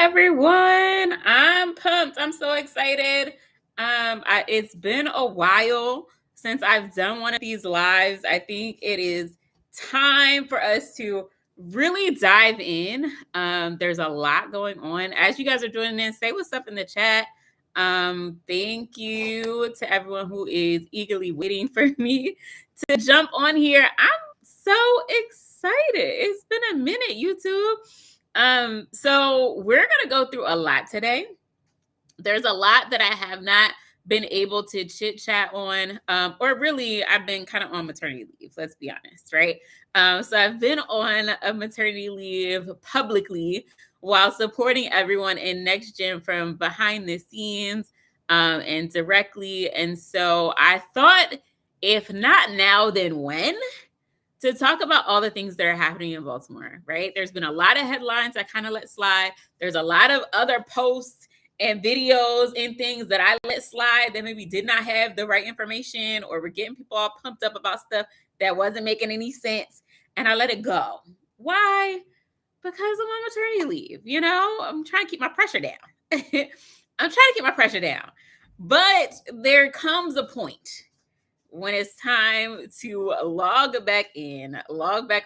everyone. I'm pumped. I'm so excited. It's been a while since I've done one of these lives. I think it is time for us to really dive in. There's a lot going on. As you guys are joining in, say what's up in the chat. Thank you to everyone who is eagerly waiting for me to jump on here. I'm so excited. It's been a minute, YouTube. So we're gonna go through a lot today. There's a lot that I have not been able to chit chat on, or really, I've been kind of on maternity leave. Let's be honest, right? So I've been on a maternity leave publicly while supporting everyone in NEXTGen from behind the scenes and directly. And so I thought, if not now, then when? To talk about all the things that are happening in Baltimore, right? There's been a lot of headlines I kind of let slide. There's a lot of other posts and videos and things that I let slide that maybe did not have the right information, or were getting people all pumped up about stuff that wasn't making any sense. And I let it go. Why? Because I'm on maternity leave. I'm trying to keep my pressure down. But there comes a point when it's time to log back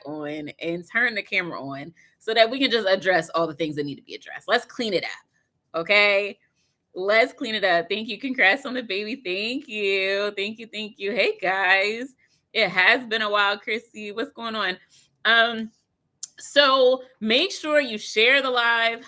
on, and turn the camera on so that we can just address all the things that need to be addressed. Let's clean it up, okay? Let's clean it up. Thank you. Congrats on the baby. Thank you. Hey, guys. It has been a while, Chrissy. What's going on? So make sure you share the live.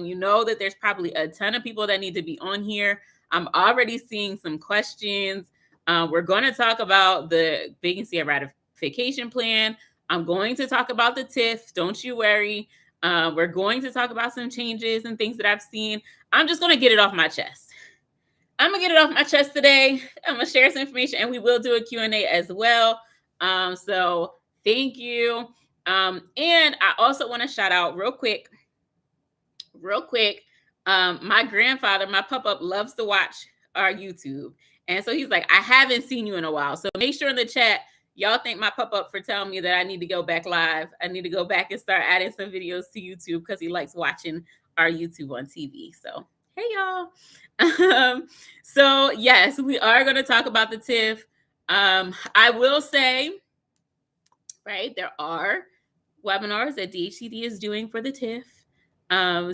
You know that there's probably a ton of people that need to be on here. I'm already seeing some questions. We're going to talk about the vacancy ratification plan. I'm going to talk about the TIFF. Don't you worry. We're going to talk about some changes and things that I've seen. I'm just going to get it off my chest. Today. I'm going to share some information, and we will do a Q&A as well. So thank you. And I also want to shout out real quick. My grandfather, my pop-up, loves to watch our YouTube. And so he's like, I haven't seen you in a while. So make sure in the chat, y'all thank my pop-up for telling me that I need to go back live. I need to go back and start adding some videos to YouTube because he likes watching our YouTube on TV. So, hey, y'all. So, yes, we are going to talk about the TIFF. I will say, right, there are webinars that DHCD is doing for the TIFF.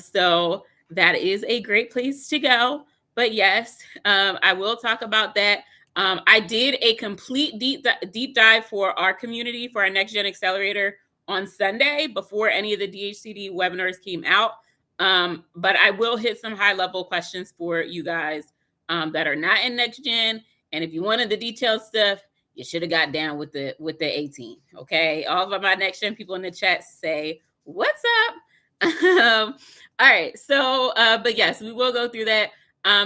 So that is a great place to go. But yes, I will talk about that. I did a complete deep dive for our community, for our NEXTGen Accelerator on Sunday before any of the DHCD webinars came out. But I will hit some high level questions for you guys that are not in NEXTGen. And if you wanted the detailed stuff, you should have got down with the 18. Okay. All of my NEXTGen people in the chat say, what's up? All right. So, but yes, we will go through that.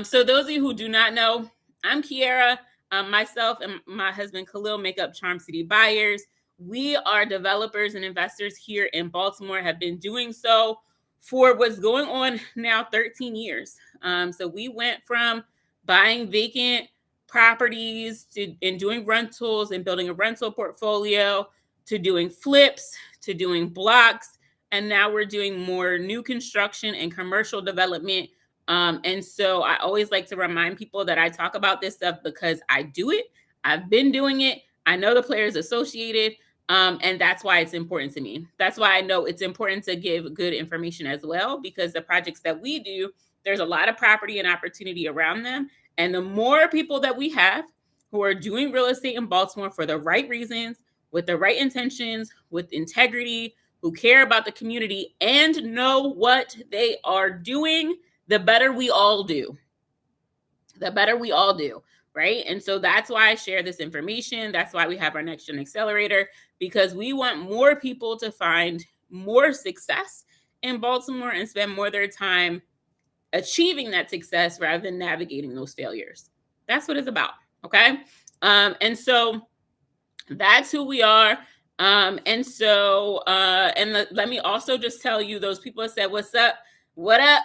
So those of you who do not know, I'm Kiara. Myself and my husband Khalil make up Charm City Buyers. We are developers and investors here in Baltimore, have been doing so for what's going on now 13 years. So we went from buying vacant properties and doing rentals and building a rental portfolio, to doing flips, to doing blocks. And now we're doing more new construction and commercial development. And so I always like to remind people that I talk about this stuff because I do it. I've been doing it. I know the players associated. And that's why it's important to me. That's why I know it's important to give good information as well, because the projects that we do, there's a lot of property and opportunity around them. And the more people that we have who are doing real estate in Baltimore for the right reasons, with the right intentions, with integrity, who care about the community and know what they are doing, the better we all do. Right? And so that's why I share this information. That's why we have our NEXTGen Accelerator, because we want more people to find more success in Baltimore and spend more of their time achieving that success rather than navigating those failures. That's what it's about. Okay. And so that's who we are. Let me also just tell you, those people that said, what up,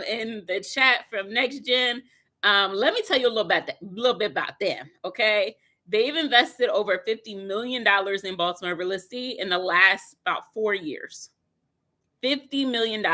in the chat from NEXTGen. Let me tell you a little bit about them. Okay. They've invested over $50 million in Baltimore real estate in the last about 4 years. $50 million,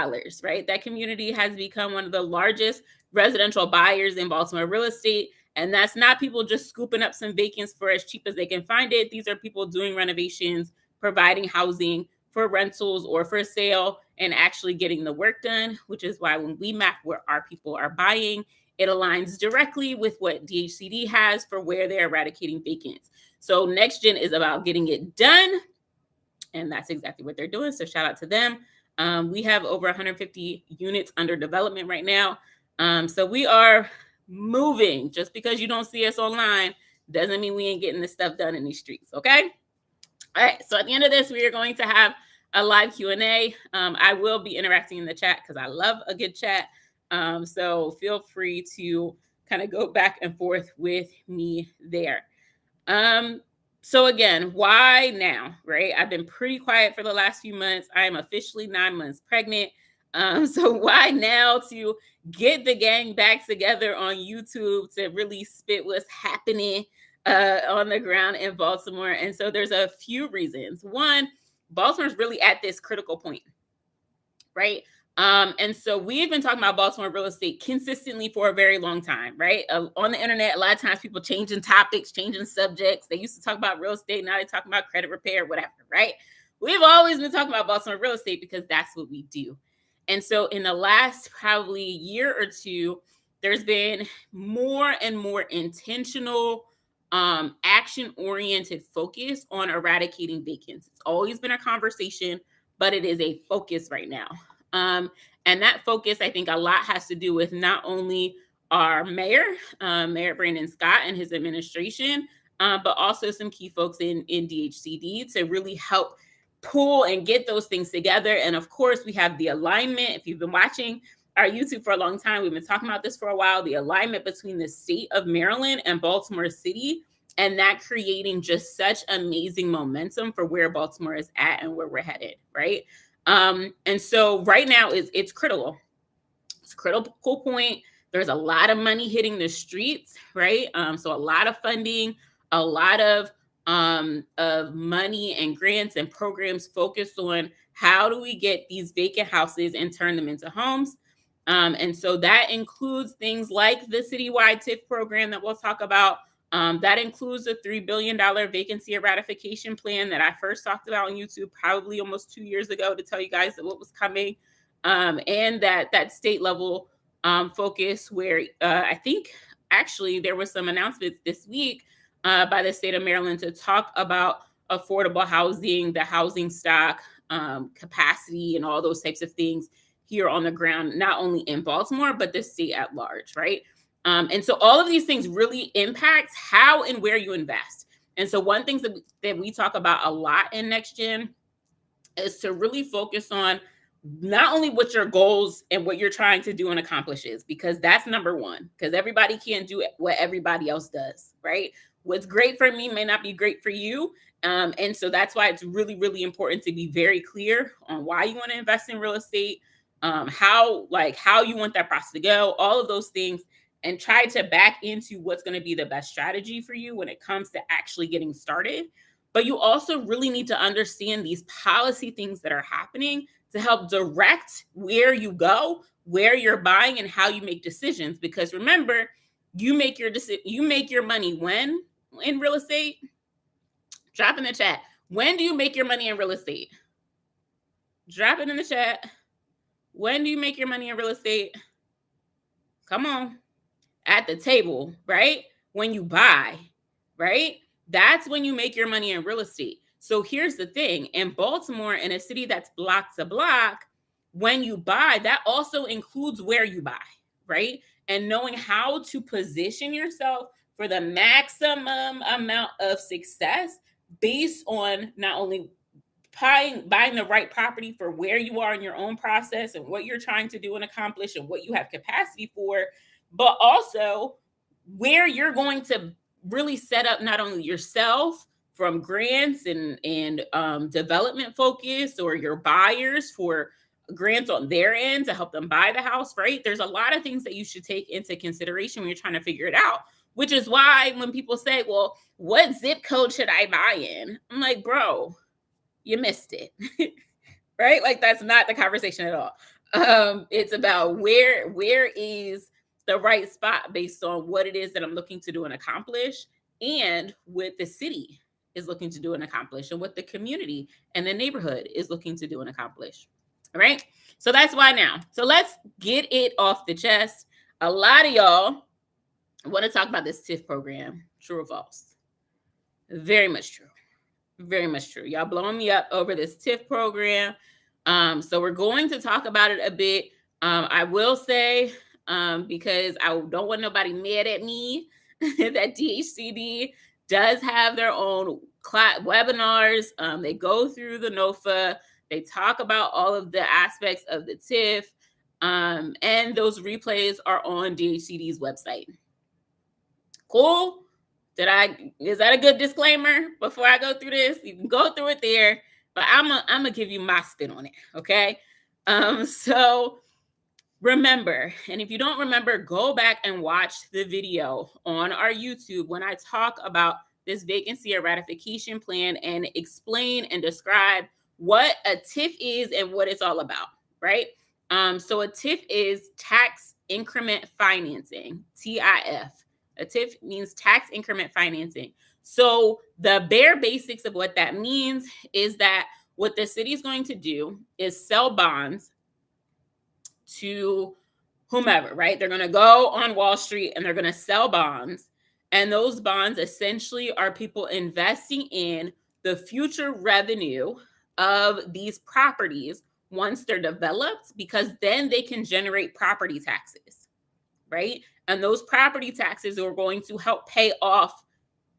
right? That community has become one of the largest residential buyers in Baltimore real estate. And that's not people just scooping up some vacants for as cheap as they can find it. These are people doing renovations, providing housing for rentals or for sale, and actually getting the work done, which is why when we map where our people are buying, it aligns directly with what DHCD has for where they're eradicating vacants. So NextGen is about getting it done, and that's exactly what they're doing. So shout out to them. We have over 150 units under development right now. So we are moving. Just because you don't see us online doesn't mean we ain't getting this stuff done in these streets, okay? All right, so at the end of this, we are going to have a live Q&A. I will be interacting in the chat because I love a good chat. So feel free to kind of go back and forth with me there. So again, why now, right? I've been pretty quiet for the last few months. I am officially 9 months pregnant. So why now to get the gang back together on YouTube to really spit what's happening on the ground in Baltimore? And so there's a few reasons. One, Baltimore's really at this critical point, right? And so we've been talking about Baltimore real estate consistently for a very long time, right? On the internet, a lot of times people changing topics, changing subjects. They used to talk about real estate. Now they talk about credit repair, whatever, right? We've always been talking about Baltimore real estate because that's what we do. And so in the last probably year or two, there's been more and more intentional, action-oriented focus on eradicating vacants. It's always been a conversation, but it is a focus right now. And that focus, I think a lot has to do with not only our mayor, Mayor Brandon Scott and his administration, but also some key folks in DHCD to really help pull and get those things together. And of course, we have the alignment. If you've been watching our YouTube for a long time, we've been talking about this for a while, the alignment between the state of Maryland and Baltimore City, and that creating just such amazing momentum for where Baltimore is at and where we're headed, right? And so right now it's critical. It's a critical point. There's a lot of money hitting the streets, right? So a lot of funding, a lot of money and grants and programs focused on how do we get these vacant houses and turn them into homes. And so that includes things like the citywide TIFF program that we'll talk about. That includes a $3 billion vacancy eradication plan that I first talked about on YouTube probably almost 2 years ago to tell you guys what was coming. And that state level focus where I think actually there were some announcements this week by the state of Maryland to talk about affordable housing, the housing stock, capacity, and all those types of things here on the ground, not only in Baltimore, but the state at large, right? And so all of these things really impact how and where you invest. And so one thing that we talk about a lot in NextGen is to really focus on not only what your goals and what you're trying to do and accomplish is, because that's number one, because everybody can't do what everybody else does, right? What's great for me may not be great for you. And so that's why it's really, really important to be very clear on why you want to invest in real estate, how you want that process to go, all of those things, and try to back into what's going to be the best strategy for you when it comes to actually getting started. But you also really need to understand these policy things that are happening to help direct where you go, where you're buying, and how you make decisions. Because remember, you make your money when in real estate. Drop in the chat. When do you make your money in real estate? Drop it in the chat. When do you make your money in real estate? Come on. At the table, right? When you buy, right? That's when you make your money in real estate. So here's the thing. In Baltimore, in a city that's block to block, when you buy, that also includes where you buy, right? And knowing how to position yourself for the maximum amount of success based on not only buying the right property for where you are in your own process and what you're trying to do and accomplish and what you have capacity for, but also where you're going to really set up not only yourself from grants and development focus, or your buyers for grants on their end to help them buy the house, right? There's a lot of things that you should take into consideration when you're trying to figure it out, which is why when people say, well, what zip code should I buy in? I'm like, bro, you missed it, right? Like that's not the conversation at all. It's about where is the right spot based on what it is that I'm looking to do and accomplish, and what the city is looking to do and accomplish, and what the community and the neighborhood is looking to do and accomplish. All right. So that's why now. So let's get it off the chest. A lot of y'all want to talk about this TIFF program. True or false? Very much true. Very much true. Y'all blowing me up over this TIFF program. So we're going to talk about it a bit. I will say, because I don't want nobody mad at me, that DHCD does have their own webinars. They go through the NOFA. They talk about all of the aspects of the TIFF. And those replays are on DHCD's website. Cool? Is that a good disclaimer before I go through this? You can go through it there, but I'm gonna give you my spin on it, okay? So remember, and if you don't remember, go back and watch the video on our YouTube when I talk about this vacancy or ratification plan and explain and describe what a TIFF is and what it's all about, right? So a TIFF is tax increment financing, TIF. A TIF means tax increment financing. So the bare basics of what that means is that what the city is going to do is sell bonds to whomever, right? They're going to go on Wall Street and they're going to sell bonds. And those bonds essentially are people investing in the future revenue of these properties once they're developed, because then they can generate property taxes, right? And those property taxes are going to help pay off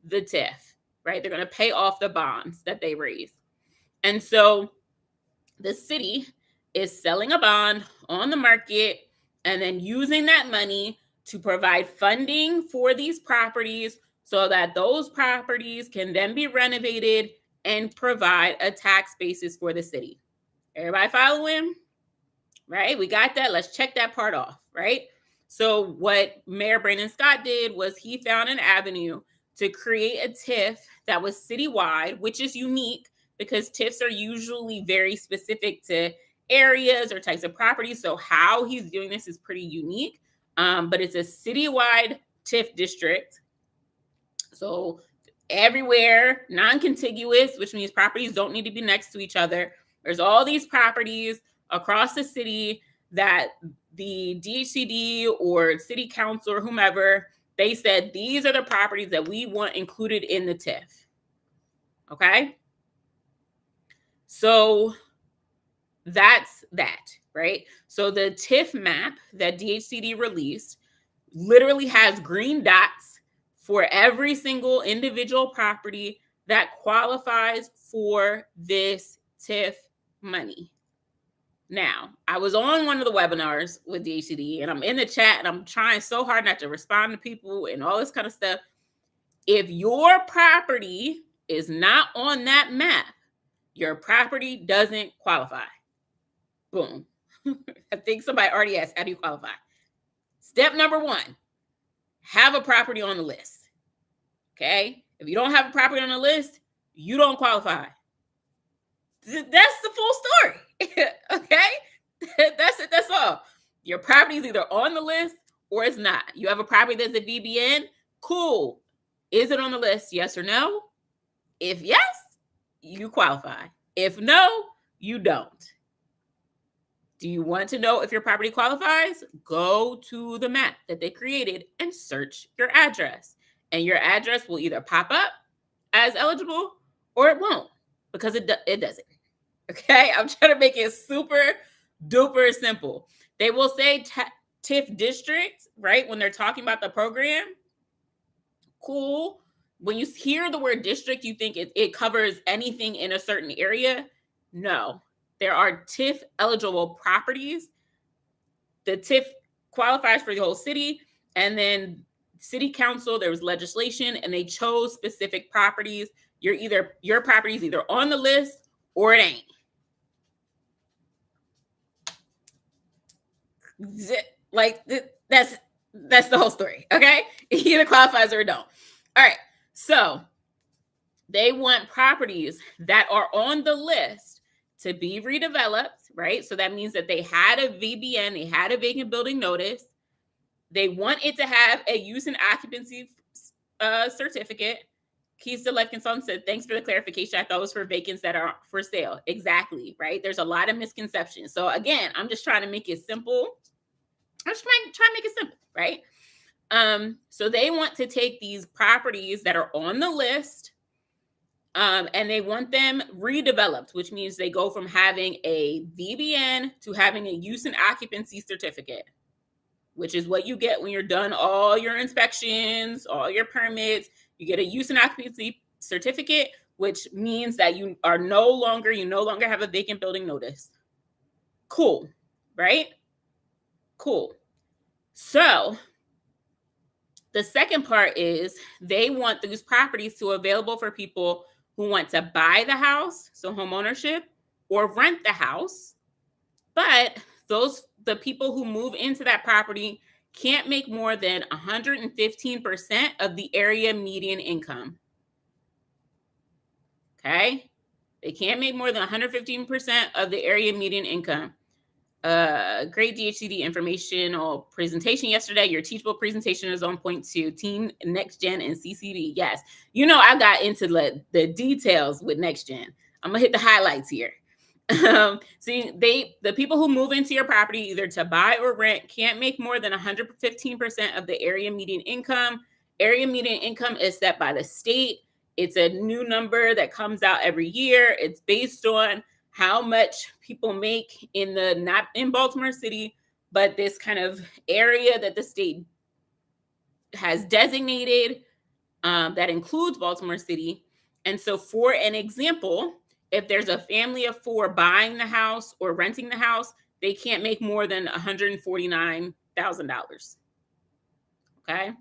the TIF, right? They're going to pay off the bonds that they raise. And so the city is selling a bond on the market and then using that money to provide funding for these properties so that those properties can then be renovated and provide a tax basis for the city. Everybody following? Right? We got that. Let's check that part off, right? So what Mayor Brandon Scott did was he found an avenue to create a TIF that was citywide, which is unique because TIFs are usually very specific to areas or types of properties. So how he's doing this is pretty unique, but it's a citywide TIF district. So everywhere, non-contiguous, which means properties don't need to be next to each other. There's all these properties across the city that the DHCD or city council or whomever, they said, these are the properties that we want included in the TIF. Okay. So that's that, right? So the TIF map that DHCD released literally has green dots for every single individual property that qualifies for this TIF money. Now, I was on one of the webinars with DHCD and I'm in the chat and I'm trying so hard not to respond to people and all this kind of stuff. If your property is not on that map, your property doesn't qualify. Boom. I think somebody already asked, how do you qualify? Step number 1, have a property on the list. Okay? If you don't have a property on the list, you don't qualify. That's the full story. Okay? That's it. That's all. Your property is either on the list or it's not. You have a property that's a VBN. Cool. Is it on the list? Yes or no? If yes, you qualify. If no, you don't. Do you want to know if your property qualifies? Go to the map that they created and search your address. And your address will either pop up as eligible or it won't, because it doesn't. Okay? I'm trying to make it super duper simple. They will say TIF district, right? When they're talking about the program. Cool. When you hear the word district, you think it covers anything in a certain area. No. There are TIF eligible properties. The TIF qualifies for the whole city. And then city council, there was legislation and they chose specific properties. Your property is either on the list or it ain't. Like that's the whole story. Okay. It either qualifies or it don't. All right. So they want properties that are on the list to be redeveloped, right? So that means that they had a VBN, they had a vacant building notice. They want it to have a use and occupancy certificate. Keys to Life Consultant said, thanks for the clarification. I thought it was for vacants that are for sale. Exactly, right? There's a lot of misconceptions. So again, I'm just trying to make it simple. I'm just trying to make it simple, right? So they want to take these properties that are on the list, and they want them redeveloped, which means they go from having a VBN to having a use and occupancy certificate, which is what you get when you're done all your inspections, all your permits. You get a use and occupancy certificate, which means that you no longer have a vacant building notice. Cool, right? Cool. So the second part is they want these properties to be available for people who want to buy the house, so home ownership, or rent the house. But the people who move into that property can't make more than 115% of the area median income. Okay? They can't make more than 115% of the area median income. Great DHCD informational presentation yesterday. Your teachable presentation is on point too. Team NEXTGen and CCD. Yes. I got into the details with NEXTGen. I'm going to hit the highlights here. See, the people who move into your property either to buy or rent can't make more than 115% of the area median income. Area median income is set by the state. It's a new number that comes out every year. It's based on how much people make not in Baltimore City, but this kind of area that the state has designated that includes Baltimore City. And so for an example, if there's a family of 4 buying the house or renting the house, they can't make more than $149,000. Okay.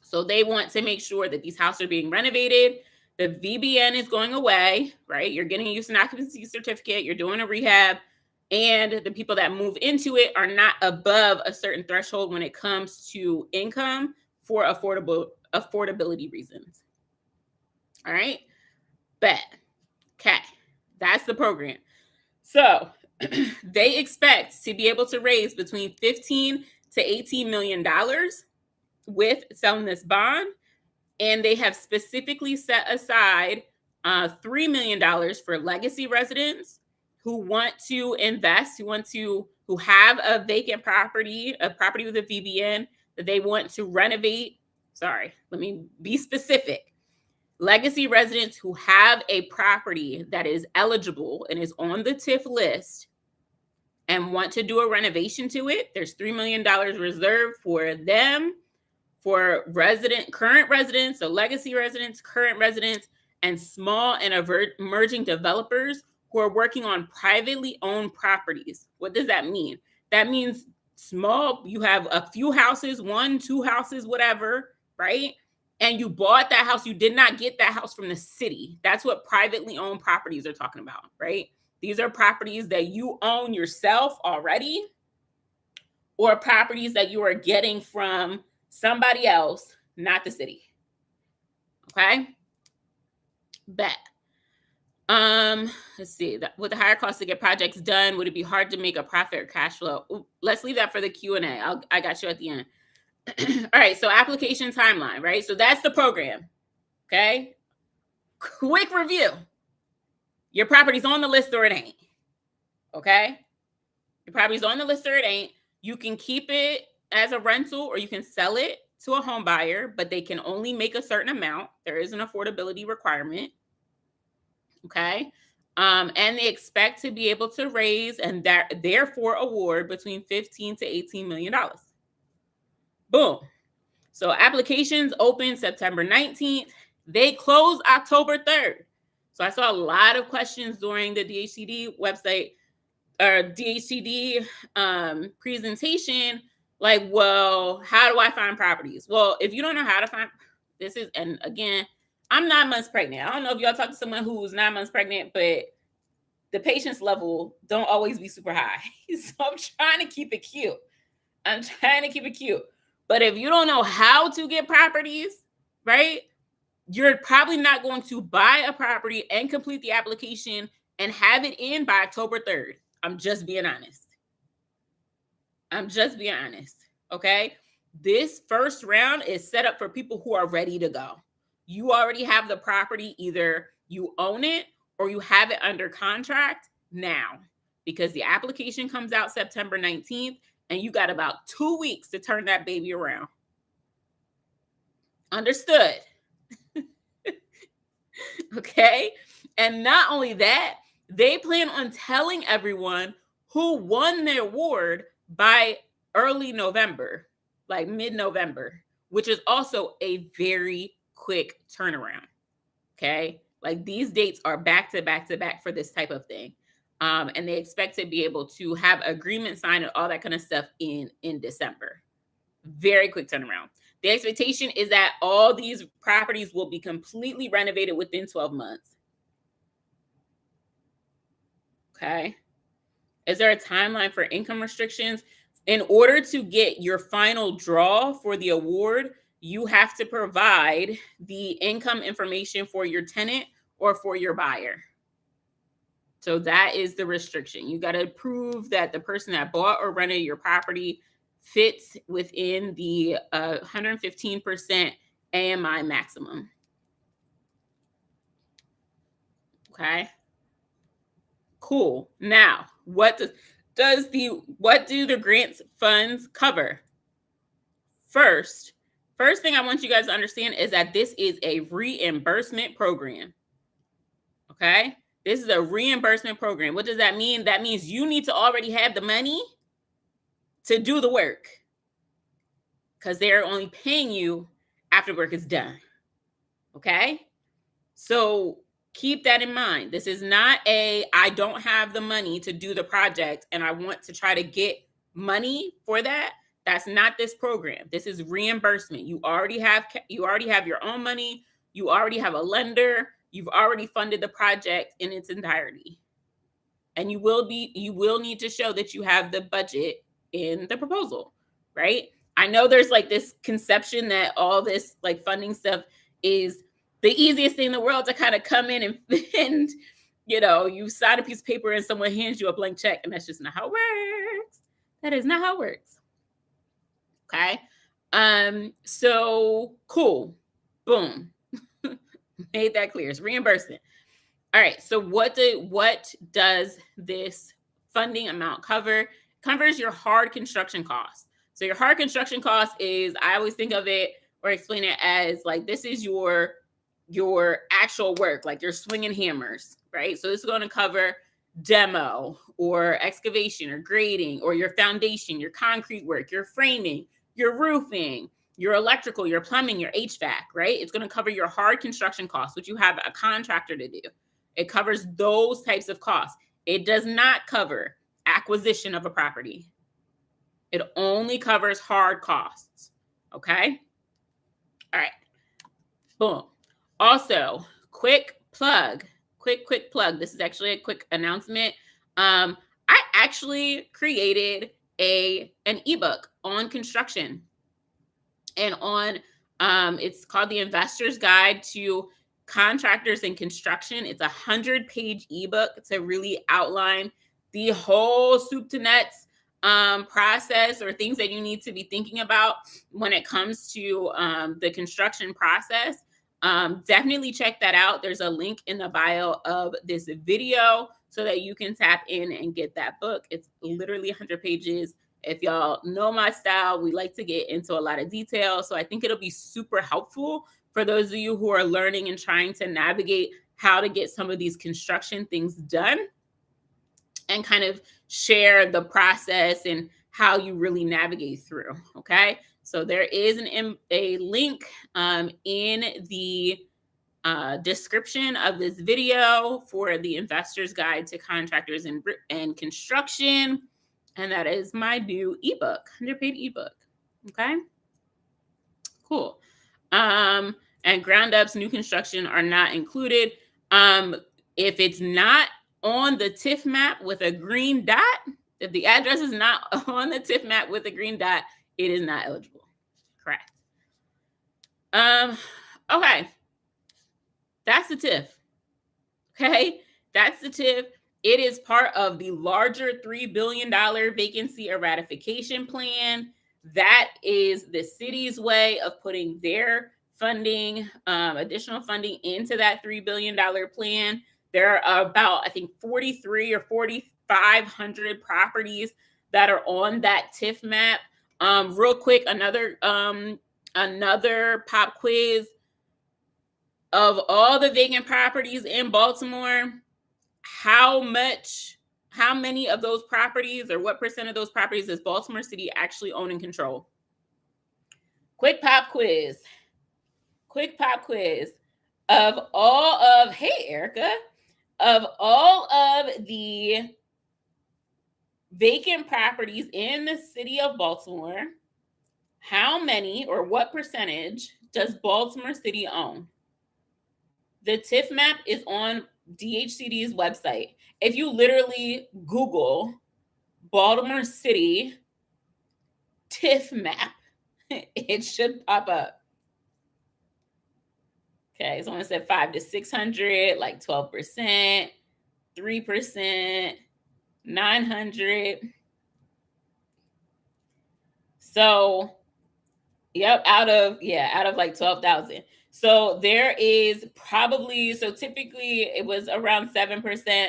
So they want to make sure that these houses are being renovated. The VBN is going away, right? You're getting a use and occupancy certificate. You're doing a rehab. And the people that move into it are not above a certain threshold when it comes to income for affordability reasons. All right. Bet. Okay. That's the program. So they expect to be able to raise between $15 to $18 million with selling this bond. And they have specifically set aside $3 million for legacy residents who want to invest, who have a vacant property, a property with a VBN that they want to renovate. Sorry, let me be specific. Legacy residents who have a property that is eligible and is on the TIFF list and want to do a renovation to it, there's $3 million reserved for them, for current residents, so legacy residents, current residents, and small and emerging developers who are working on privately owned properties. What does that mean? That means small, you have a few houses, 1, 2 houses, whatever, right? And you bought that house. You did not get that house from the city. That's what privately owned properties are talking about, right? These are properties that you own yourself already, or properties that you are getting from somebody else, not the city. Okay? Bet. Let's see. With the higher cost to get projects done, would it be hard to make a profit or cash flow? Ooh, let's leave that for the Q&A. I got you at the end. All right, so application timeline, right? So that's the program. Okay? Quick review. Your property's on the list or it ain't. Okay? Your property's on the list or it ain't. You can keep it as a rental or you can sell it to a home buyer, but they can only make a certain amount. There is an affordability requirement. Okay. And they expect to be able to raise and therefore award between $15 to $18 million. Boom. So applications open September 19th. They close October 3rd. So I saw a lot of questions during the DHCD website or DHCD presentation. Like, well, how do I find properties? Well, if you don't know how to find and again, I'm 9 months pregnant. I don't know if y'all talk to someone who's 9 months pregnant, but the patience level don't always be super high. So I'm trying to keep it cute. But if you don't know how to get properties, right, you're probably not going to buy a property and complete the application and have it in by October 3rd. I'm just being honest. Okay. This first round is set up for people who are ready to go. You already have the property, either you own it or you have it under contract now, because the application comes out September 19th and you got about 2 weeks to turn that baby around. Understood? Okay. And not only that, they plan on telling everyone who won the award by early November, like mid-November, which is also a very quick turnaround. Okay. Like these dates are back to back to back for this type of thing. And they expect to be able to have agreement signed and all that kind of stuff in December. Very quick turnaround. The expectation is that all these properties will be completely renovated within 12 months. Okay. Is there a timeline for income restrictions? In order to get your final draw for the award, you have to provide the income information for your tenant or for your buyer. So that is the restriction. You got to prove that the person that bought or rented your property fits within the 115% AMI maximum. Okay. Cool. Now, what do the grants funds cover? First thing I want you guys to understand is that this is a reimbursement program. Okay? This is a reimbursement program. What does that mean? That means you need to already have the money to do the work, because they're only paying you after work is done. Okay? So keep that in mind. This is not I don't have the money to do the project and I want to try to get money for that. That's not this program. This is reimbursement. You already have your own money. You already have a lender. You've already funded the project in its entirety. And you will need to show that you have the budget in the proposal, right? I know there's like this conception that all this like funding stuff is the easiest thing in the world to kind of come in and you sign a piece of paper and someone hands you a blank check, and that's just not how it works. That is not how it works. Okay. So cool. Boom. Made that clear. It's reimbursement. All right. So what does this funding amount cover? Covers your hard construction costs. So your hard construction cost is, I always think of it or explain it as like, this is your actual work, like you're swinging hammers, right? So this is going to cover demo or excavation or grading or your foundation, your concrete work, your framing, your roofing, your electrical, your plumbing, your HVAC, right? It's going to cover your hard construction costs, which you have a contractor to do. It covers those types of costs. It does not cover acquisition of a property. It only covers hard costs. Okay. All right. Boom. Also, quick plug. This is actually a quick announcement. I actually created an ebook on construction and on it's called The Investor's Guide to Contractors in Construction. It's a 100-page ebook to really outline the whole soup to nuts process or things that you need to be thinking about when it comes to the construction process. Definitely check that out. There's a link in the bio of this video so that you can tap in and get that book. It's literally 100 pages. If y'all know my style, we like to get into a lot of detail. So I think it'll be super helpful for those of you who are learning and trying to navigate how to get some of these construction things done and kind of share the process and how you really navigate through. Okay. So there is a link in the description of this video for the Investor's Guide to Contractors and Construction. And that is my new ebook, 100-page ebook. Okay. Cool. And ground ups, new construction are not included. If it's not on the TIFF map with a green dot, if the address is not on the TIFF map with a green dot, it is not eligible. Correct. Okay. That's the TIFF. Okay. That's the TIF. It is part of the larger $3 billion vacancy eradication plan. That is the city's way of putting their funding, additional funding into that $3 billion plan. There are about, I think, 43 or 4,500 properties that are on that TIF map. Real quick, another pop quiz. Of all the vacant properties in Baltimore, how many of those properties, or what percent of those properties, does Baltimore City actually own and control? Quick pop quiz. Of all of, hey Erica, of all of the vacant properties in the city of Baltimore, how many or what percentage does Baltimore City own? The TIF map is on DHCD's website. If you literally Google Baltimore City TIF map, it should pop up. Okay, someone said 500 to 600, like 12%, 3%, 900. So, yep, out of like 12,000. So there is probably, so typically it was around 7%.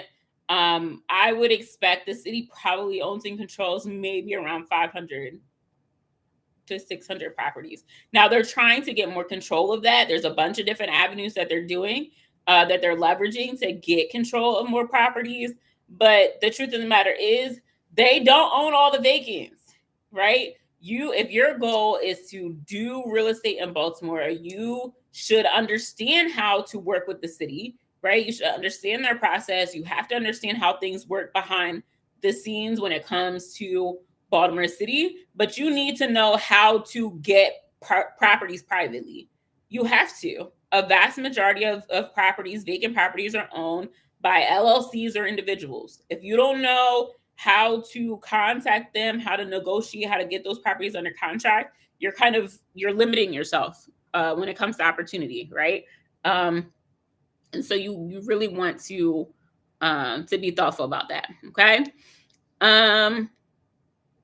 I would expect the city probably owns and controls maybe around 500 to 600 properties. Now they're trying to get more control of that. There's a bunch of different avenues that they're doing, that they're leveraging to get control of more properties. But the truth of the matter is they don't own all the vacants, right? If your goal is to do real estate in Baltimore, you should understand how to work with the city, right? You should understand their process. You have to understand how things work behind the scenes when it comes to Baltimore City, but you need to know how to get properties privately. You have to. A vast majority of properties, vacant properties, are owned by LLCs or individuals. If you don't know how to contact them, how to negotiate, how to get those properties under contract, you're limiting yourself when it comes to opportunity, right? And so you really want to be thoughtful about that. Okay.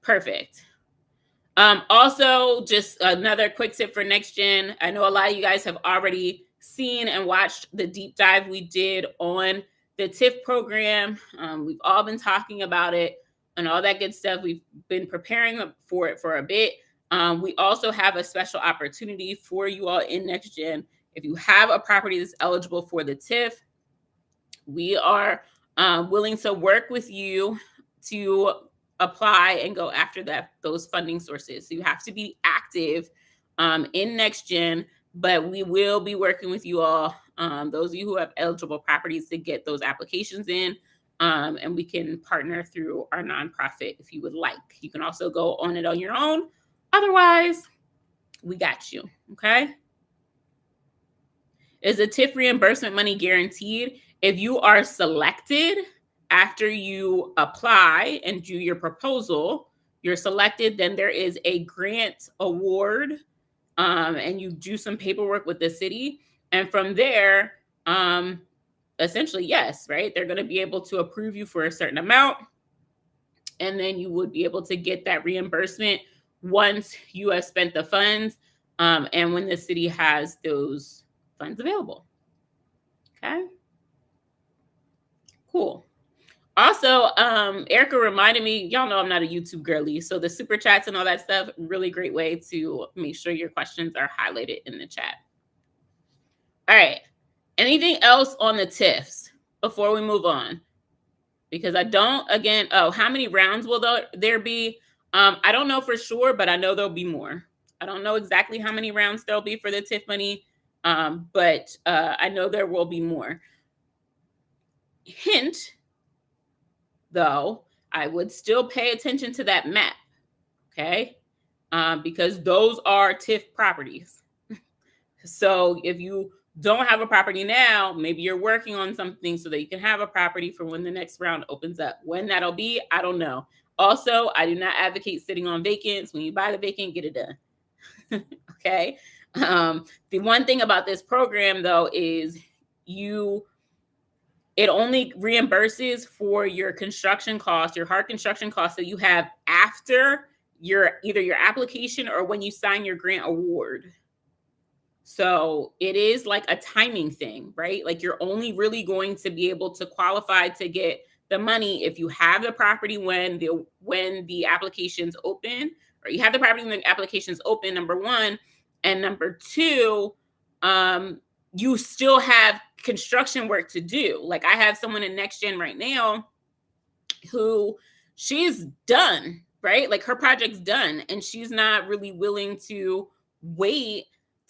Perfect. Also, just another quick tip for NEXTGen. I know a lot of you guys have already seen and watched the deep dive we did on the TIFF program. We've all been talking about it and all that good stuff. We've been preparing for it for a bit. We also have a special opportunity for you all in NEXTGen. If you have a property that's eligible for the TIFF, we are willing to work with you to apply and go after those funding sources. So you have to be active in NEXTGen, but we will be working with you all, those of you who have eligible properties, to get those applications in, and we can partner through our nonprofit if you would like. You can also go on it on your own. Otherwise, we got you. Okay. Is the TIF reimbursement money guaranteed? If you are selected after you apply and do your proposal, you're selected, then there is a grant award, and you do some paperwork with the city. And from there, essentially, yes, right? They're going to be able to approve you for a certain amount. And then you would be able to get that reimbursement once you have spent the funds, and when the city has those funds available. Okay. Cool. Also, Erica reminded me, y'all know I'm not a YouTube girly, so the super chats and all that stuff, really great way to make sure your questions are highlighted in the chat. All right. Anything else on the TIFs before we move on? Because I don't, again, how many rounds will there be? I don't know for sure, but I know there'll be more. I don't know exactly how many rounds there'll be for the TIF money, but I know there will be more. Hint, though, I would still pay attention to that map, okay? Because those are TIF properties. So if you don't have a property now, maybe you're working on something so that you can have a property for when the next round opens up. When that'll be, I don't know. Also, I do not advocate sitting on vacants. When you buy the vacant, get it done. Okay. The one thing about this program, though, is you it only reimburses for your construction costs, your hard construction costs that you have after either your application or when you sign your grant award. So it is like a timing thing, right? Like you're only really going to be able to qualify to get the money if you have the property when the application's open, or you have the property when the application's open, number one. And number two, you still have construction work to do. Like I have someone in NEXTGen right now who she's done, right? Like her project's done, and she's not really willing to wait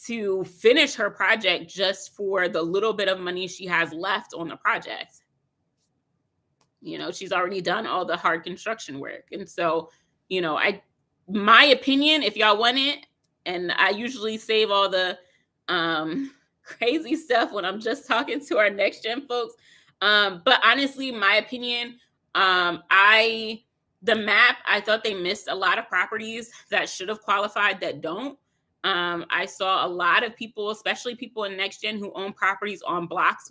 to finish her project just for the little bit of money she has left on the project. You know, she's already done all the hard construction work. And so, you know, my opinion, if y'all want it, and I usually save all the crazy stuff when I'm just talking to our NEXTGen folks. But honestly, my opinion, the map, I thought they missed a lot of properties that should have qualified that don't. I saw a lot of people, especially people in NEXTGen, who own properties on blocks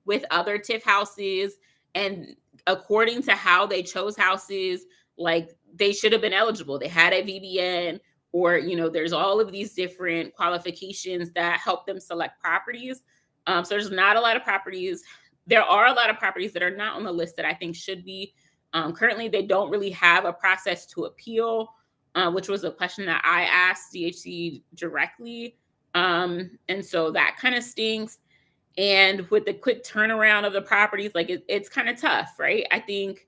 with other TIFF houses, and according to how they chose houses, like they should have been eligible. They had a VBN, or, you know, there's all of these different qualifications that help them select properties. So there's not a lot of properties. There are a lot of properties that are not on the list that I think should be. Currently, they don't really have a process to appeal, which was a question that I asked DHC directly. And so that kind of stinks. And with the quick turnaround of the properties, like it's kind of tough, right? I think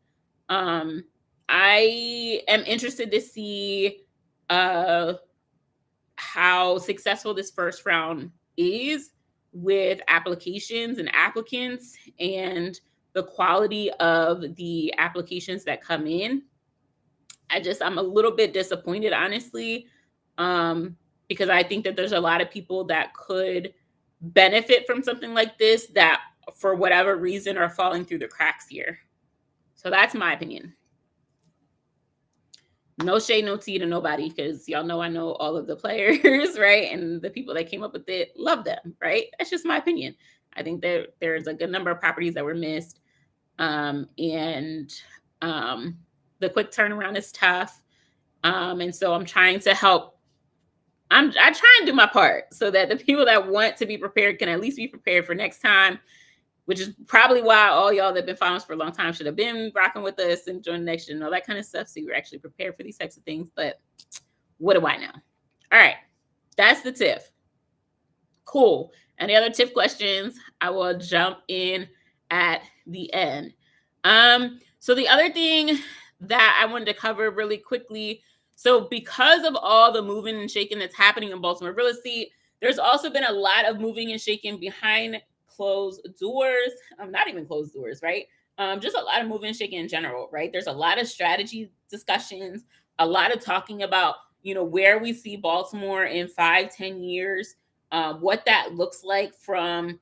I am interested to see how successful this first round is with applications and applicants, and the quality of the applications that come in. I'm a little bit disappointed, honestly, because I think that there's a lot of people that could benefit from something like this that for whatever reason are falling through the cracks here. So that's my opinion. No shade, no tea to nobody, because y'all know I know all of the players, right? And the people that came up with it, love them, right? That's just my opinion. I think there's a good number of properties that were missed. And the quick turnaround is tough. And so I'm trying to help. I try and do my part so that the people that want to be prepared can at least be prepared for next time, which is probably why all y'all that have been following us for a long time should have been rocking with us and joining NEXTGen and all that kind of stuff. So you're actually prepared for these types of things. But what do I know? All right. That's the TIFF. Cool. Any other TIFF questions? I will jump in at the end. So the other thing that I wanted to cover really quickly. So because of all the moving and shaking that's happening in Baltimore real estate, there's also been a lot of moving and shaking behind closed doors. Not even closed doors, right? Just a lot of moving and shaking in general, right? There's a lot of strategy discussions, a lot of talking about, you know, where we see Baltimore in 5-10 years, what that looks like from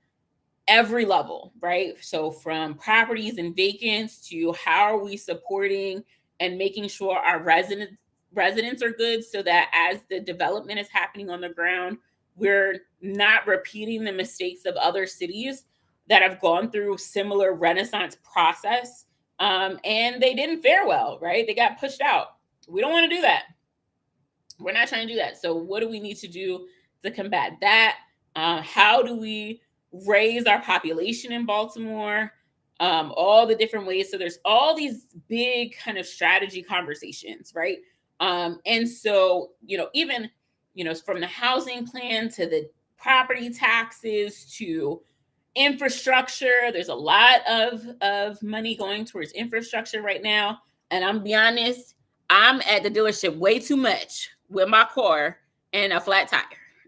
every level, right? So from properties and vacants to how are we supporting and making sure our residents are good, so that as the development is happening on the ground, we're not repeating the mistakes of other cities that have gone through similar Renaissance process, and they didn't fare well, right? They got pushed out. We don't want to do that. We're not trying to do that. So what do we need to do to combat that? How do we raise our population in Baltimore? All the different ways. So there's all these big kind of strategy conversations, right? And so, you know, even, you know, from the housing plan to the property taxes to infrastructure, there's a lot of money going towards infrastructure right now. And I'm be honest, I'm at the dealership way too much with my car and a flat tire.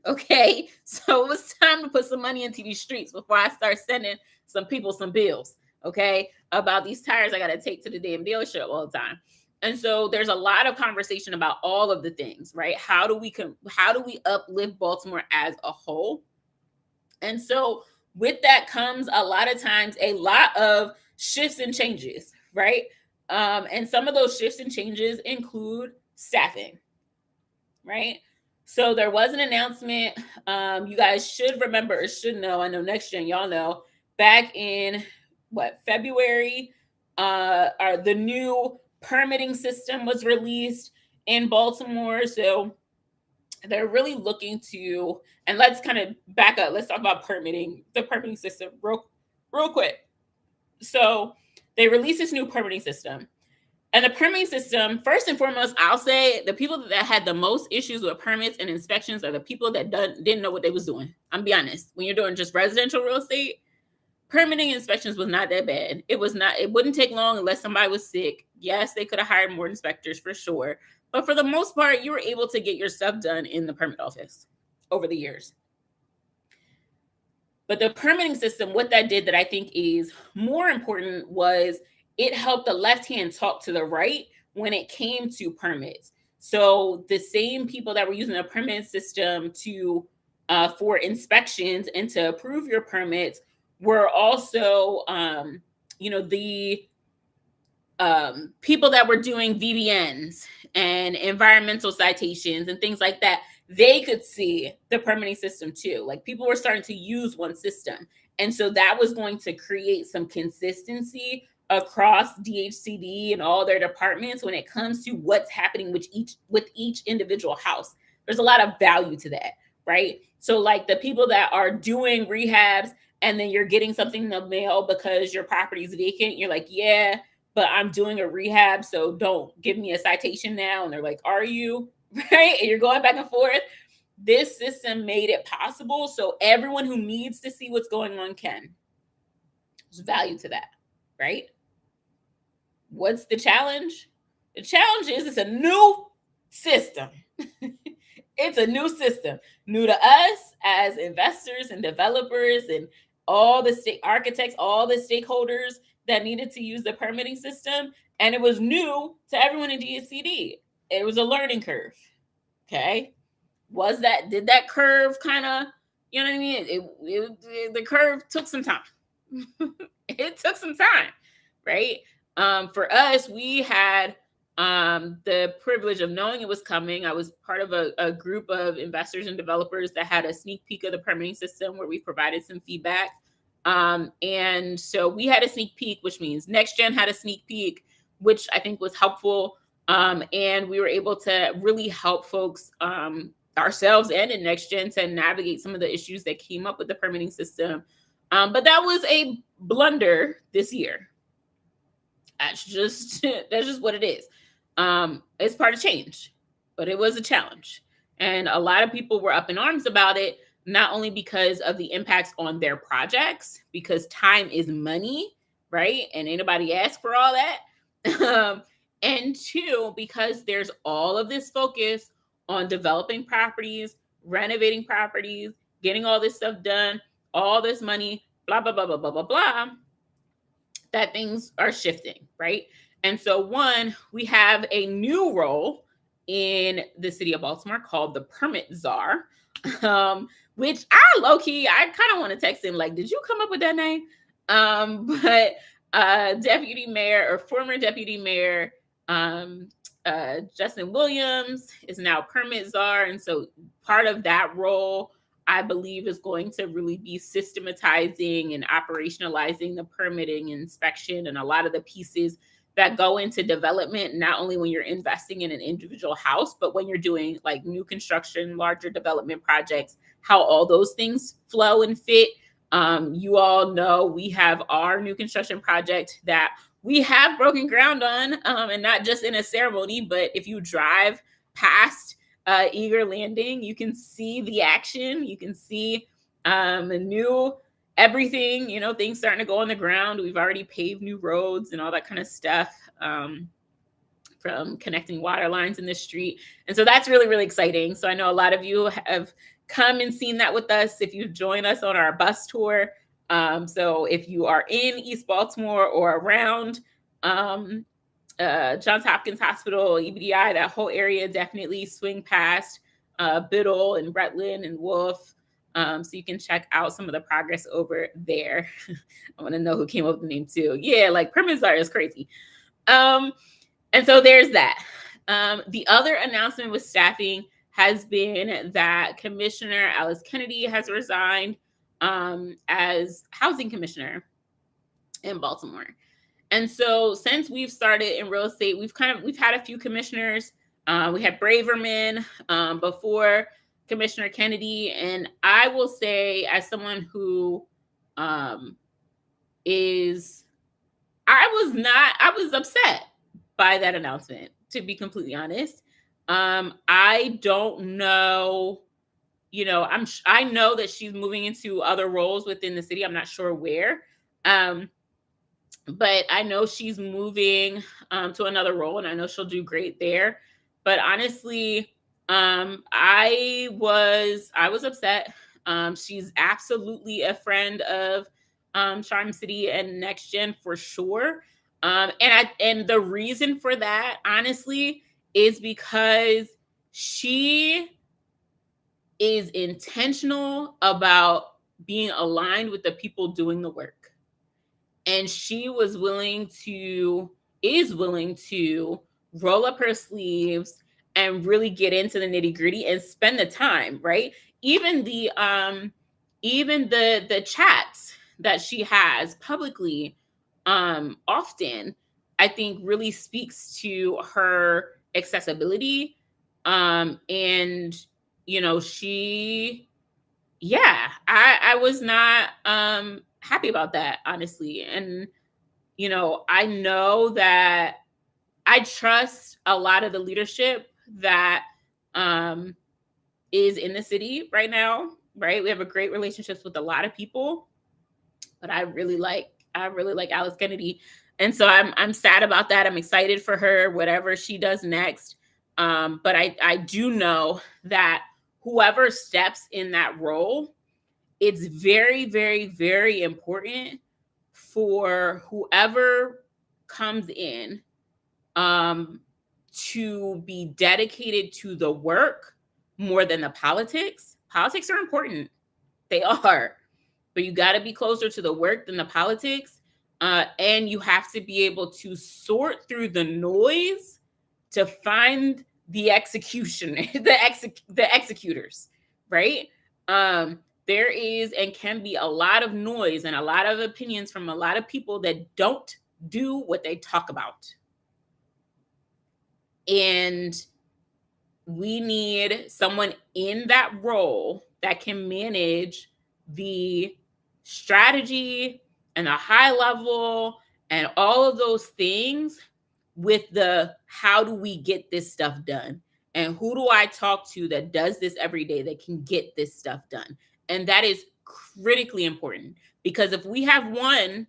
Okay. So it was time to put some money into these streets before I start sending some people some bills, okay, about these tires I got to take to the damn dealership all the time. And so there's a lot of conversation about all of the things, right? How do we uplift Baltimore as a whole? And so with that comes a lot of times a lot of shifts and changes, right? And some of those shifts and changes include staffing, right? So there was an announcement. You guys should remember or should know. I know NEXTGen, y'all know, back in February, the new permitting system was released in Baltimore. So they're really looking to, and let's kind of back up. Let's talk about the permitting system real quick. So they released this new permitting system. And the permitting system, first and foremost, I'll say the people that had the most issues with permits and inspections are the people that didn't know what they was doing. I'm be honest. When you're doing just residential real estate, permitting inspections was not that bad. It wouldn't take long unless somebody was sick. Yes, they could have hired more inspectors for sure. But for the most part, you were able to get your stuff done in the permit office over the years. But the permitting system, what that did that I think is more important was it helped the left hand talk to the right when it came to permits. So the same people that were using the permit system for inspections and to approve your permits were also, the people that were doing VBNs and environmental citations and things like that. They could see the permitting system too. Like people were starting to use one system. And so that was going to create some consistency across DHCD and all their departments when it comes to what's happening with each individual house. There's a lot of value to that, right? So like the people that are doing rehabs and then you're getting something in the mail because your property is vacant, you're like, yeah, but I'm doing a rehab, so don't give me a citation now. And they're like, are you? Right? And you're going back and forth. This system made it possible so everyone who needs to see what's going on can. There's value to that, right? What's the challenge? The challenge is it's a new system. It's a new system, new to us as investors and developers and all the state architects, all the stakeholders that needed to use the permitting system. And it was new to everyone in DHCD. It was a learning curve. Okay. Did that curve kind of, you know what I mean? The curve took some time. It took some time, right? For us, we had the privilege of knowing it was coming. I was part of a group of investors and developers that had a sneak peek of the permitting system where we provided some feedback. And so we had a sneak peek, which means NEXTGen had a sneak peek, which I think was helpful. And we were able to really help folks, ourselves and in NEXTGen, to navigate some of the issues that came up with the permitting system. But that was a blunder this year. That's just what it is. It's part of change, but it was a challenge. And a lot of people were up in arms about it, not only because of the impacts on their projects, because time is money, right? And anybody asked for all that. And two, because there's all of this focus on developing properties, renovating properties, getting all this stuff done, all this money, blah, blah, blah, blah, blah, blah, blah, that things are shifting, right? And so one, we have a new role in the city of Baltimore called the Permit Czar, which I kind of want to text him like, did you come up with that name? But Deputy Mayor or former Deputy Mayor Justin Williams is now Permit Czar. And so part of that role, I believe, is going to really be systematizing and operationalizing the permitting, inspection, and a lot of the pieces that go into development, not only when you're investing in an individual house, but when you're doing like new construction, larger development projects, how all those things flow and fit. You all know we have our new construction project that we have broken ground on, and not just in a ceremony, but if you drive past Eager Landing, you can see the action. You can see the new everything, things starting to go on the ground. We've already paved new roads and all that kind of stuff, from connecting water lines in the street. And so that's really, really exciting. So I know a lot of you have come and seen that with us if you join us on our bus tour. So if you are in East Baltimore or around Johns Hopkins Hospital, EBDI, that whole area, definitely swing past Biddle and Rutland and Wolf. So you can check out some of the progress over there. I want to know who came up with the name too. Yeah, like Permit Czar is crazy. And so there's that. The other announcement with staffing has been that Commissioner Alice Kennedy has resigned as housing commissioner. in Baltimore. And so since we've started in real estate, we've had a few commissioners. We had Braverman before Commissioner Kennedy, and I will say, as someone who um, is, I was upset by that announcement, to be completely honest. I don't know, I know that she's moving into other roles within the city. I'm not sure where. Um, but I know she's moving to another role, and I know she'll do great there. But honestly, I was upset. She's absolutely a friend of Charm City and NextGen for sure. And the reason for that, honestly, is because she is intentional about being aligned with the people doing the work, and she is willing to roll up her sleeves and really get into the nitty gritty and spend the time, right? Even the chats that she has publicly often, I think, really speaks to her accessibility. And she yeah, I was not happy about that, honestly. And I know that I trust a lot of the leadership that um is in the city right now, right? We have a great relationships with a lot of people, but I really like Alice Kennedy. And so I'm sad about that. I'm excited for her, whatever she does next. But I do know that whoever steps in that role, it's very, very, very important for whoever comes in um, to be dedicated to the work more than the politics. Politics are important. They are. But you got to be closer to the work than the politics. And you have to be able to sort through the noise to find the execution, the executors, right? There is and can be a lot of noise and a lot of opinions from a lot of people that don't do what they talk about. And we need someone in that role that can manage the strategy and the high level and all of those things with the how do we get this stuff done, and who do I talk to that does this every day that can get this stuff done. And that is critically important, because if we don't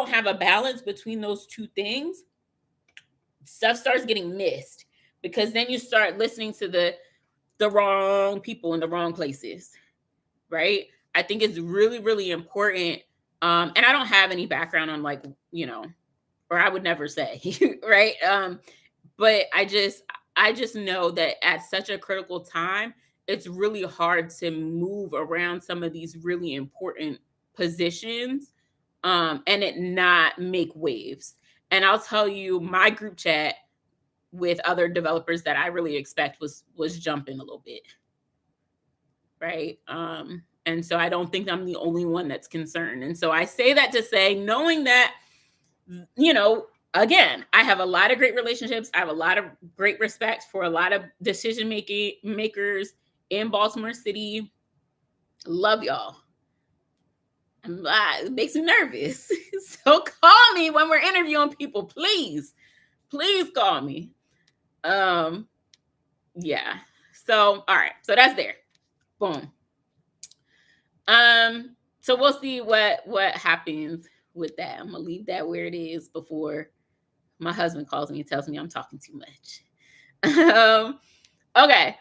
have a balance between those two things, stuff starts getting missed, because then you start listening to the wrong people in the wrong places, right? I think it's really, really important. And I don't have any background on, like, or I would never say, right? But I just know that at such a critical time, it's really hard to move around some of these really important positions, and it not make waves. And I'll tell you, my group chat with other developers that I really expect was jumping a little bit, right? And so I don't think I'm the only one that's concerned. And so I say that to say, knowing that, again, I have a lot of great relationships. I have a lot of great respect for a lot of decision makers in Baltimore City. Love y'all. It makes me nervous. So call me when we're interviewing people, please. Please call me. Yeah. So, all right. So that's there. Boom. So we'll see what happens with that. I'm gonna leave that where it is before my husband calls me and tells me I'm talking too much. Okay.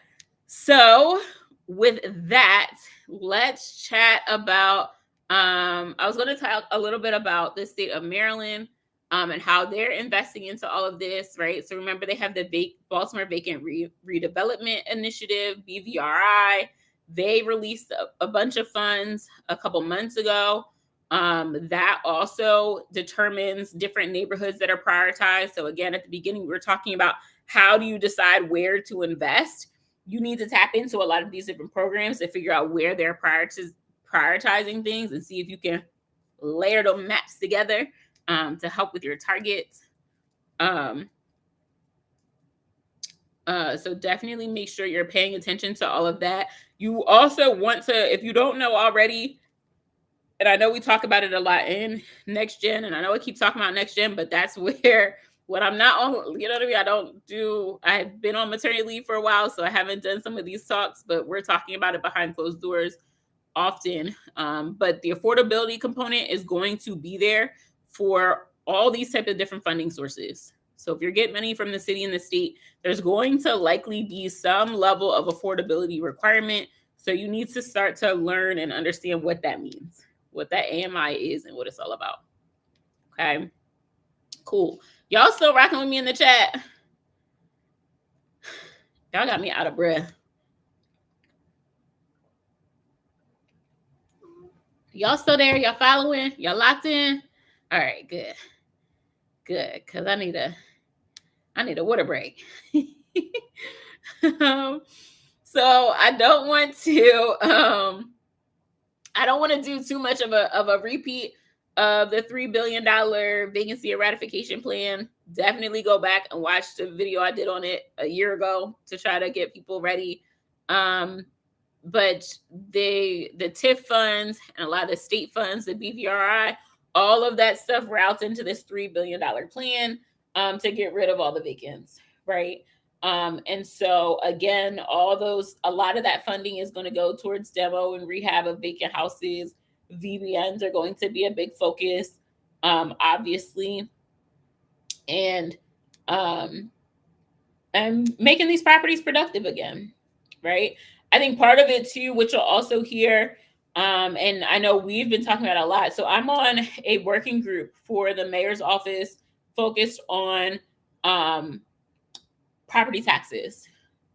So with that, let's chat about I was going to talk a little bit about the state of Maryland, and how they're investing into all of this, right? So remember, they have the Baltimore Vacant Redevelopment Initiative, BVRI. They released a bunch of funds a couple months ago. That also determines different neighborhoods that are prioritized. So again, at the beginning, we were talking about how do you decide where to invest. You need to tap into a lot of these different programs to figure out where they're prioritizing things and see if you can layer the maps together to help with your targets. So definitely make sure you're paying attention to all of that. You also want to, if you don't know already, and I know we talk about it a lot in NEXTGen, and I know I keep talking about NEXTGen, but that's where when I'm not on, you know what I mean? I've been on maternity leave for a while, so I haven't done some of these talks, but we're talking about it behind closed doors often. But the affordability component is going to be there for all these type of different funding sources. So if you're getting money from the city and the state, there's going to likely be some level of affordability requirement. So you need to start to learn and understand what that means, what that AMI is, and what it's all about. Okay, cool. Y'all still rocking with me in the chat? Y'all got me out of breath. Y'all still there? Y'all following? Y'all locked in? All right, good. Good, because I need a water break. So I don't want to do too much of a repeat of the $3 billion vacancy eradication plan. Definitely go back and watch the video I did on it a year ago to try to get people ready. But the TIFF funds and a lot of the state funds, the BVRI, all of that stuff routes into this $3 billion plan to get rid of all the vacants, right? And so again, a lot of that funding is going to go towards demo and rehab of vacant houses. VBNs are going to be a big focus, obviously. And making these properties productive again, right? I think part of it too, which you'll also hear, and I know we've been talking about a lot. So I'm on a working group for the mayor's office focused on property taxes.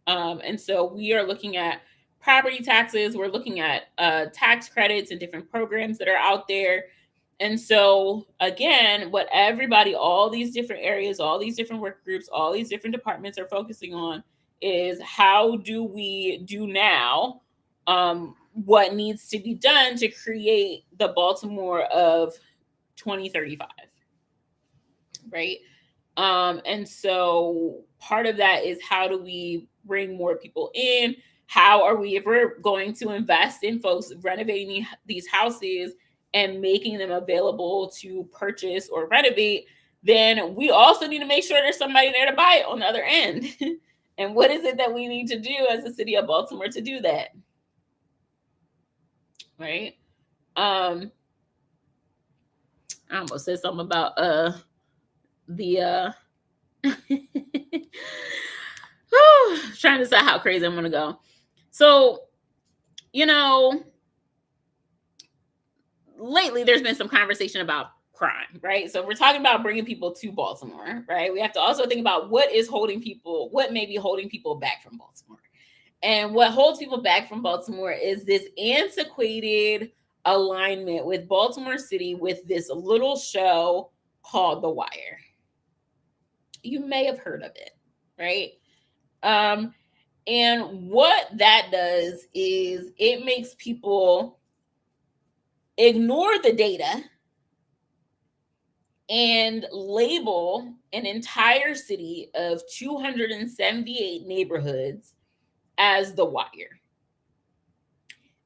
And so we are looking at property taxes. We're looking at tax credits and different programs that are out there. And so again, what everybody, all these different areas, all these different work groups, all these different departments are focusing on is how do we do now what needs to be done to create the Baltimore of 2035, right? And so part of that is how do we bring more people in? How are we, if we're going to invest in folks renovating these houses and making them available to purchase or renovate, then we also need to make sure there's somebody there to buy it on the other end. And what is it that we need to do as the city of Baltimore to do that? Right? I almost said something about trying to decide how crazy I'm gonna go. So, lately there's been some conversation about crime, right? So we're talking about bringing people to Baltimore, right? We have to also think about what may be holding people back from Baltimore. And what holds people back from Baltimore is this antiquated alignment with Baltimore City with this little show called The Wire. You may have heard of it, right? And what that does is it makes people ignore the data and label an entire city of 278 neighborhoods as The Wire.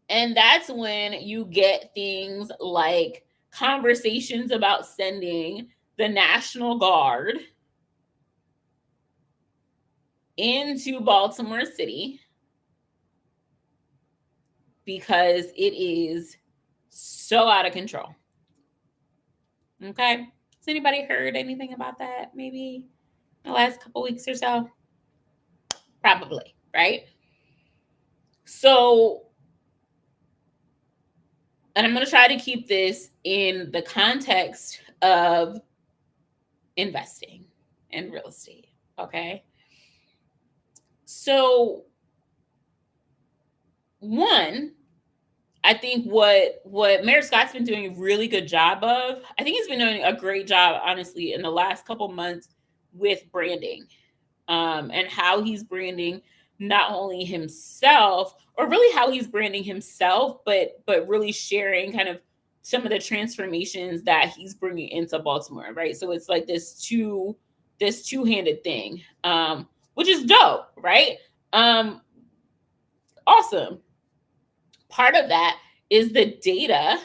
And that's when you get things like conversations about sending the National Guard into Baltimore City because it is so out of control. Okay. Has anybody heard anything about that? Maybe in the last couple weeks or so? Probably, right? So, and I'm going to try to keep this in the context of investing in real estate. Okay. So, one, I think what Mayor Scott's been doing a really good job of, I think he's been doing a great job, honestly, in the last couple months with branding and how he's branding not only himself, or really how he's branding himself, but really sharing kind of some of the transformations that he's bringing into Baltimore, right? So it's like this two-handed thing, which is dope, right? Awesome. Part of that is the data,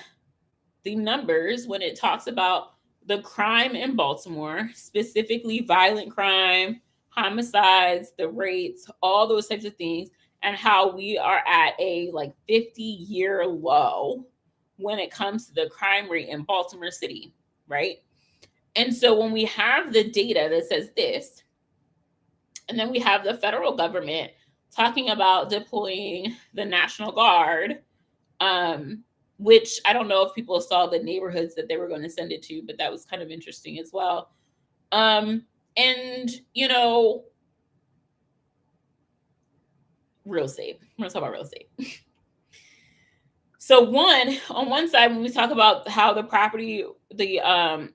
the numbers, when it talks about the crime in Baltimore, specifically violent crime, homicides, the rates, all those types of things, and how we are at a like 50-year low when it comes to the crime rate in Baltimore City, right? And so when we have the data that says this, and then we have the federal government talking about deploying the National Guard, which I don't know if people saw the neighborhoods that they were going to send it to, but that was kind of interesting as well. And, you know, real estate. We're going to talk about real estate. So on one side, when we talk about how the property,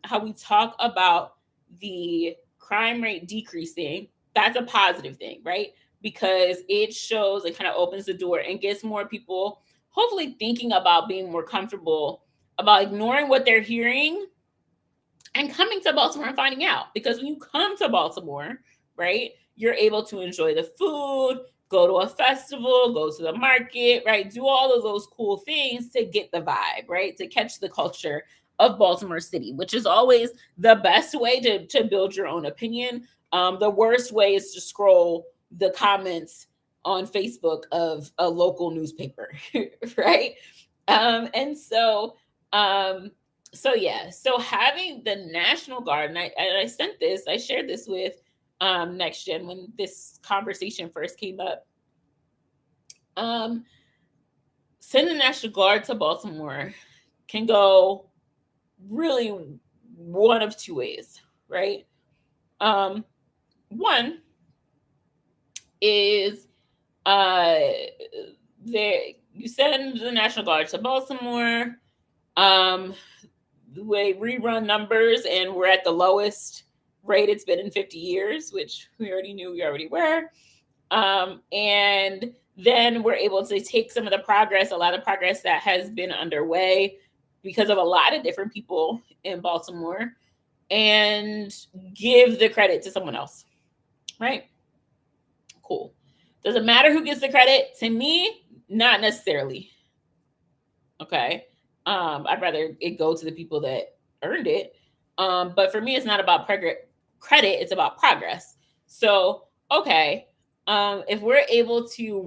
how we talk about the crime rate decreasing, that's a positive thing, right? Because it shows, it kind of opens the door and gets more people hopefully thinking about being more comfortable about ignoring what they're hearing and coming to Baltimore and finding out. Because when you come to Baltimore, right, you're able to enjoy the food, go to a festival, go to the market, right? Do all of those cool things to get the vibe, right? To catch the culture of Baltimore City, which is always the best way to build your own opinion. The worst way is to scroll the comments on Facebook of a local newspaper, right? And so having the National Guard, and I shared this with NEXTGen when this conversation first came up. Send the National Guard to Baltimore can go really one of two ways, right? One is you send the National Guard to Baltimore, we rerun numbers, and we're at the lowest rate it's been in 50 years, which we already knew we already were. And then we're able to take some of the progress, a lot of progress that has been underway because of a lot of different people in Baltimore, and give the credit to someone else, right? Cool. Does it matter who gets the credit? To me, not necessarily. Okay. I'd rather it go to the people that earned it. But for me, it's not about credit, it's about progress. So, okay, if we're able to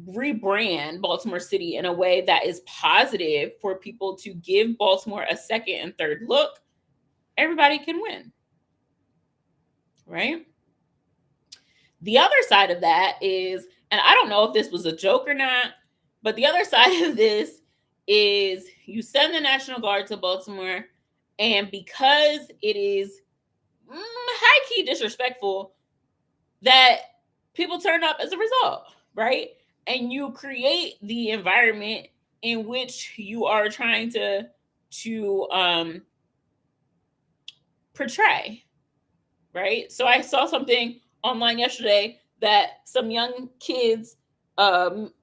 rebrand Baltimore City in a way that is positive for people to give Baltimore a second and third look, everybody can win, right? The other side of that is, and I don't know if this was a joke or not, but the other side of this is you send the National Guard to Baltimore, and because it is high-key disrespectful, that people turn up as a result, right? And you create the environment in which you are trying to portray, right? So I saw something online yesterday that some young kids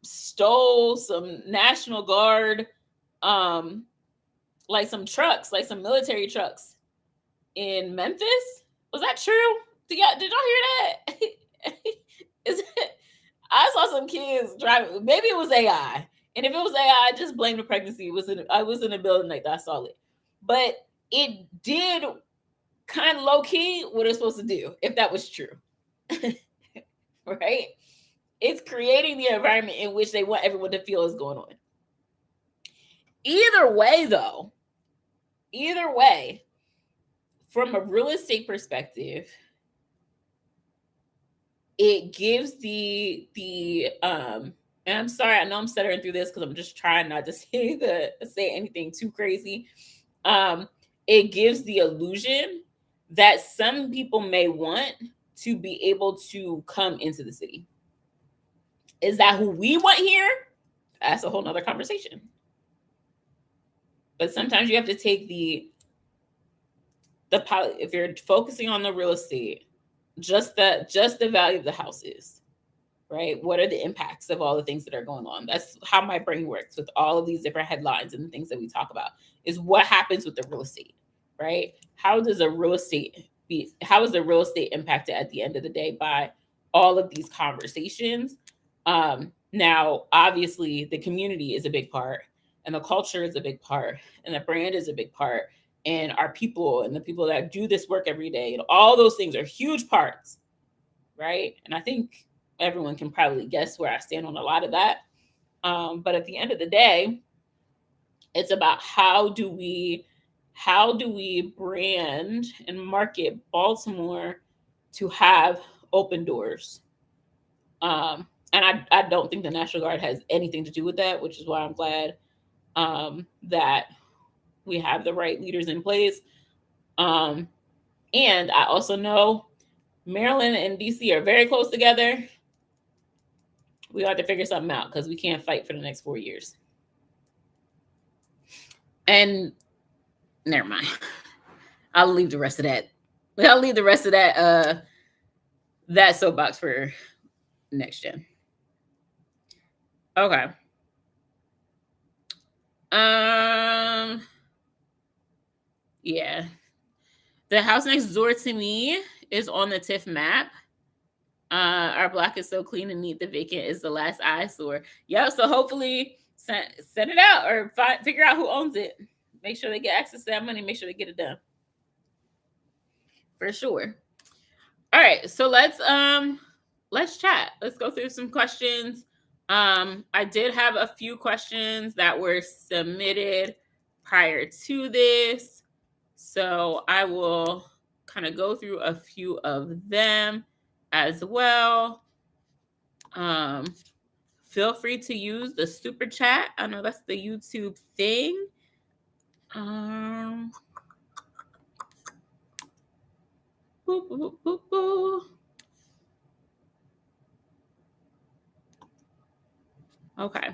stole some National Guard, like some trucks, like some military trucks in Memphis. Was that true? Did y'all hear that? I saw some kids driving. Maybe it was AI. And if it was AI, just blame the pregnancy. I was in a building like that. I saw it. But it did kind of low key what it's supposed to do, if that was true. Right? It's creating the environment in which they want everyone to feel is going on. Either way, from a real estate perspective, it gives the and I'm sorry, I know I'm stuttering through this because I'm just trying not to say anything too crazy. It gives the illusion that some people may want to be able to come into the city. Is that who we want here? That's a whole nother conversation. But sometimes you have to take if you're focusing on the real estate, just the value of the houses, right? What are the impacts of all the things that are going on? That's how my brain works with all of these different headlines and the things that we talk about, is what happens with the real estate, right? How is the real estate impacted at the end of the day by all of these conversations? Now, obviously, the community is a big part, and the culture is a big part, and the brand is a big part, and our people and the people that do this work every day, and all those things are huge parts, right? And I think everyone can probably guess where I stand on a lot of that. But at the end of the day, it's about how do we brand and market Baltimore to have open doors. And I don't think the National Guard has anything to do with that, which is why I'm glad that we have the right leaders in place. And I also know Maryland and DC are very close together. We have to figure something out because we can't fight for the next 4 years. And never mind. I'll leave the rest of that. I'll leave the rest of that that soapbox for NEXTGen. Okay. Yeah. The house next door to me is on the TIFF map. Our block is so clean and neat. The vacant is the last eyesore. Yeah, so hopefully send it out or figure out who owns it. Make sure they get access to that money. Make sure they get it done. For sure. All right, so let's chat. Let's go through some questions. I did have a few questions that were submitted prior to this, so I will kind of go through a few of them as well. Feel free to use the super chat. I know that's the YouTube thing. Boop, boop, boop, boop. Okay.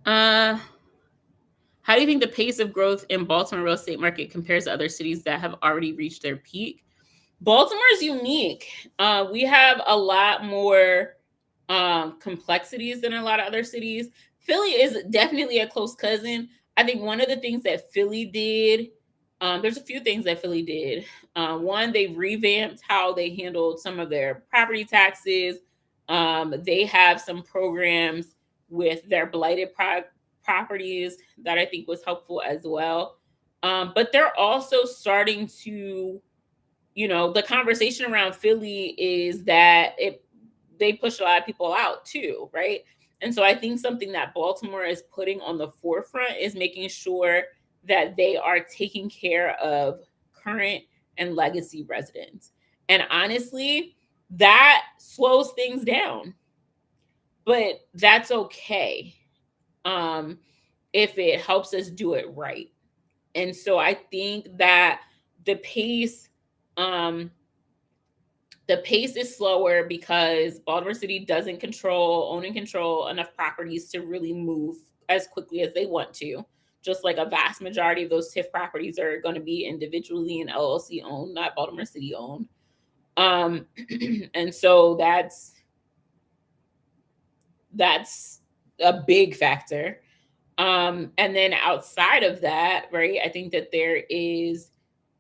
How do you think the pace of growth in Baltimore real estate market compares to other cities that have already reached their peak? Baltimore is unique. We have a lot more complexities than a lot of other cities. Philly is definitely a close cousin. I think one of the things that Philly did, there's a few things that Philly did. One, they revamped how they handled some of their property taxes. They have some programs with their blighted properties that I think was helpful as well. But they're also starting to, the conversation around Philly is that they push a lot of people out too, right? And so I think something that Baltimore is putting on the forefront is making sure that they are taking care of current and legacy residents. And honestly, that slows things down. But that's okay if it helps us do it right. And so I think that the pace is slower because Baltimore City doesn't own and control enough properties to really move as quickly as they want to. Just like a vast majority of those TIFF properties are going to be individually and LLC owned, not Baltimore City owned. And so that's a big factor. And then outside of that, right, I think that there is,